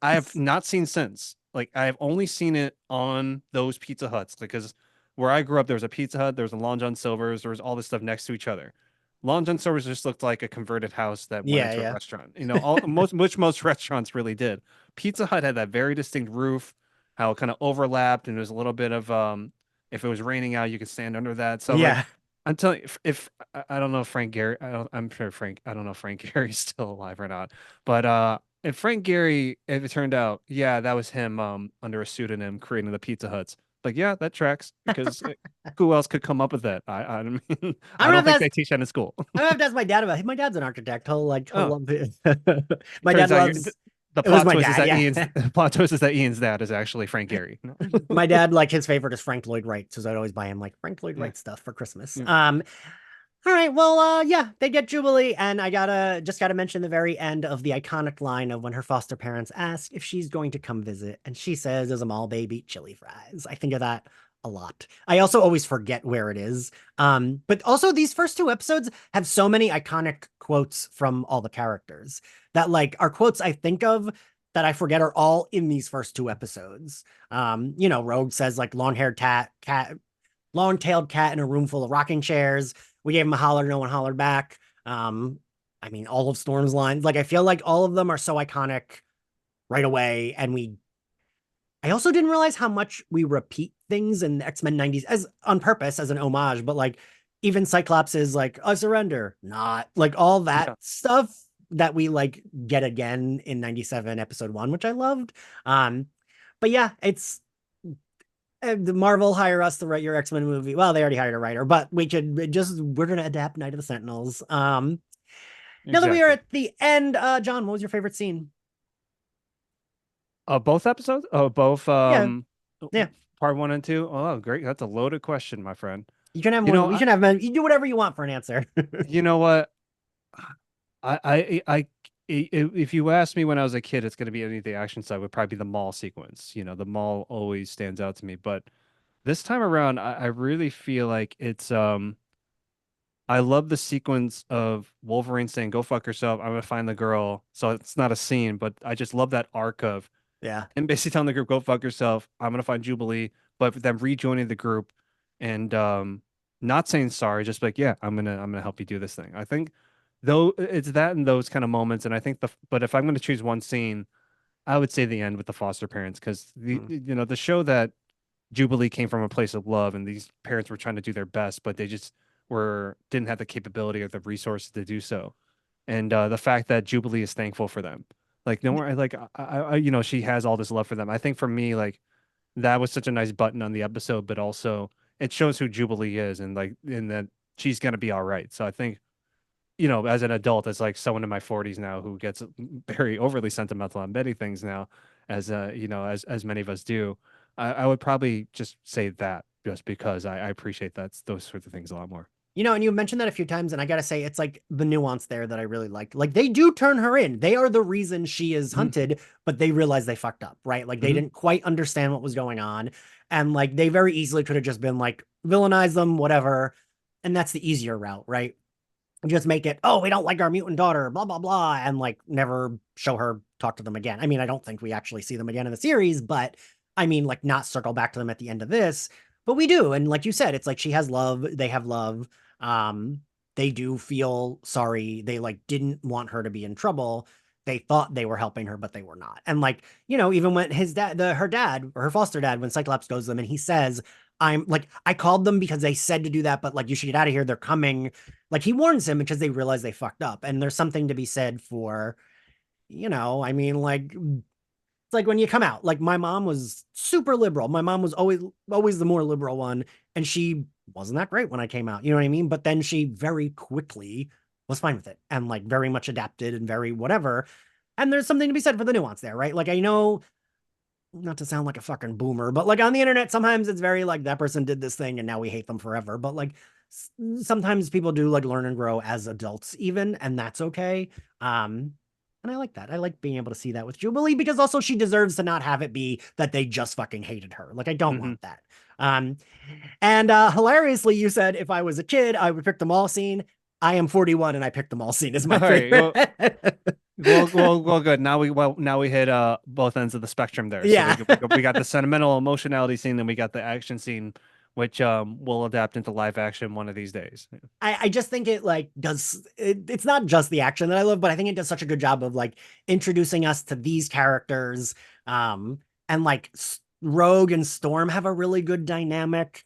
I have not seen since. Like I have only seen it on those Pizza Huts because where I grew up, there was a Pizza Hut, there was a Long John Silver's, there was all this stuff next to each other. Long John Silver's just looked like a converted house that went Yeah, into a yeah. restaurant. Most restaurants really did. Pizza Hut had that very distinct roof, how it kind of overlapped, and there was a little bit of if it was raining out, you could stand under that. So like Yeah. I'm telling you, if I don't know if Frank Gehry, I'm sure Frank, I don't know if Frank Gary's still alive or not, but if Frank Gehry, if it turned out, yeah, that was him under a pseudonym creating the Pizza Huts. Like, yeah, that tracks because who else could come up with that? I mean, I'm I gonna don't have to think ask they teach that in school. I'm gonna have to ask my dad about it. My dad's an architect. He'll Oh, love it. it My dad turns out loves the it was plot my twist is dad, that yeah. Ian's the plot twist is that Ian's dad is actually Frank Gehry. My dad, like his favorite is Frank Lloyd Wright, so I'd always buy him like Frank Lloyd Yeah, Wright stuff for Christmas. yeah, All right, well, yeah, they get Jubilee, and I gotta mention the very end of the iconic line of when her foster parents ask if she's going to come visit, and she says, "As a mall baby, chili fries." I think of that a lot. I also always forget where it is. But also these first two episodes have so many iconic quotes from all the characters that like are quotes I think of that I forget are all in these first two episodes. Rogue says like long-haired cat long-tailed cat in a room full of rocking chairs. We gave him a holler, no one hollered back. I mean, all of Storm's lines, like I feel like all of them are so iconic right away. And I also didn't realize how much we repeat things in the X-Men 90s as on purpose as an homage, but like even Cyclops is like, I surrender, not like all that yeah. stuff. that we like get again in 97 episode 1, which I loved. Um, but yeah, it's the Marvel hire us to write your X-Men movie. Well, they already hired a writer, but we're gonna adapt Night of the Sentinels. Now that we are Exactly. at the end, John, what was your favorite scene? Both episodes? Oh, both Yeah, yeah. part one and two. Oh, great. That's a loaded question, my friend. You can have You more. know, We can have you do whatever you want for an answer. you know what? If you asked me when I was a kid, it's going to be any of the action side would probably be the mall sequence. You know, the mall always stands out to me. But this time around, I really feel like I love the sequence of Wolverine saying, "Go fuck yourself. I'm gonna find the girl." So it's not a scene, but I just love that arc of Yeah. and basically telling the group, "Go fuck yourself. I'm gonna find Jubilee," but them rejoining the group and not saying sorry, just like, "Yeah, I'm gonna help you do this thing." I think though it's that and those kind of moments, and I think but if I'm gonna choose one scene, I would say the end with the foster parents because Mm. the show that Jubilee came from a place of love, and these parents were trying to do their best, but they just didn't have the capability or the resources to do so. And the fact that Jubilee is thankful for them, like no one, like she has all this love for them. I think for me, like that was such a nice button on the episode, but also it shows who Jubilee is, and like in that she's gonna be all right. So I think as an adult, as like someone in my 40s now who gets very overly sentimental on many things now, as as many of us do, I would probably just say that just because I appreciate those sorts of things a lot more. And you mentioned that a few times, and I gotta say, it's like the nuance there that I really liked. Like they do turn her in. They are the reason she is Hmm. hunted, but they realize they fucked up, right? Like they Hmm. didn't quite understand what was going on. And like they very easily could have just been like, villainize them, whatever. And that's the easier route, right? Just make it, oh, we don't like our mutant daughter, blah, blah, blah, and like never show her, talk to them again. I mean, I don't think we actually see them again in the series, but I mean, like, not circle back to them at the end of this, but we do. And like you said, it's like she has love, they have love. Um, they do feel sorry. They like didn't want her to be in trouble. They thought they were helping her, but they were not. And like, even when his dad, her dad, or her foster dad, when Cyclops goes to them and he says, I'm like, I called them because they said to do that, but like, you should get out of here. They're coming. Like he warns him because they realize they fucked up. And there's something to be said for, I mean, like it's like when you come out. Like my mom was super liberal. My mom was always the more liberal one, and she wasn't that great when I came out. You know what I mean? But then she very quickly was fine with it and like very much adapted and very whatever. And there's something to be said for the nuance there, right? Like I know, not to sound like a fucking boomer, but like on the internet, sometimes it's very like that person did this thing and now we hate them forever. But like sometimes people do like learn and grow as adults, even, and that's okay. And I like that. I like being able to see that with Jubilee because also she deserves to not have it be that they just fucking hated her. Like I don't Hmm. want that. Um, and hilariously, you said if I was a kid, I would pick the mall scene. I am 41 and I picked the mall scene as my All right. favorite. Well, good. Now we hit both ends of the spectrum there. So Yeah. we got the sentimental emotionality scene, and we got the action scene, which will adapt into live action one of these days. I just think it like it's not just the action that I love, but I think it does such a good job of like introducing us to these characters. And like Rogue and Storm have a really good dynamic.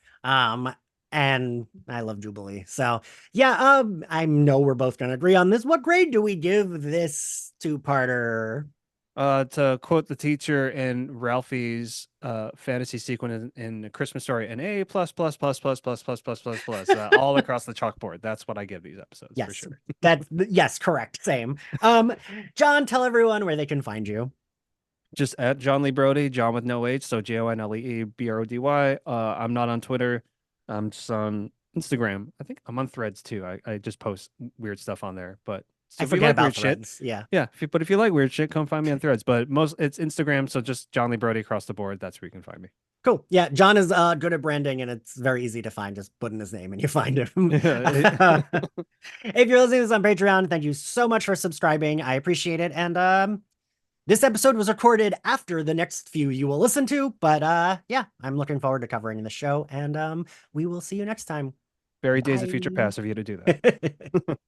And I love Jubilee. So yeah, I know we're both gonna agree on this. What grade do we give this two-parter? To quote the teacher in Ralphie's fantasy sequence in A Christmas Story, an A plus plus plus plus plus plus plus plus plus all across the chalkboard. That's what I give these episodes for Yes, sure. that's yes, correct. Same. John, tell everyone where they can find you. Just at Jon Lee Brody, John with no H, so JonLeeBrody. I'm not on Twitter. I'm just on Instagram. I think I'm on Threads too. I just post weird stuff on there. But I so if you forget like about weird shit, threads. Yeah. yeah. But if you like weird shit, come find me on Threads. But most it's Instagram, so just Jon Lee Brody across the board. That's where you can find me. Cool. Yeah, John is good at branding and it's very easy to find. Just put in his name and you find him. Yeah. If you're listening to this on Patreon, thank you so much for subscribing. I appreciate it. And this episode was recorded after the next few you will listen to, but yeah, I'm looking forward to covering the show and we will see you next time. Very Days of Future Bye. Past of you to do that.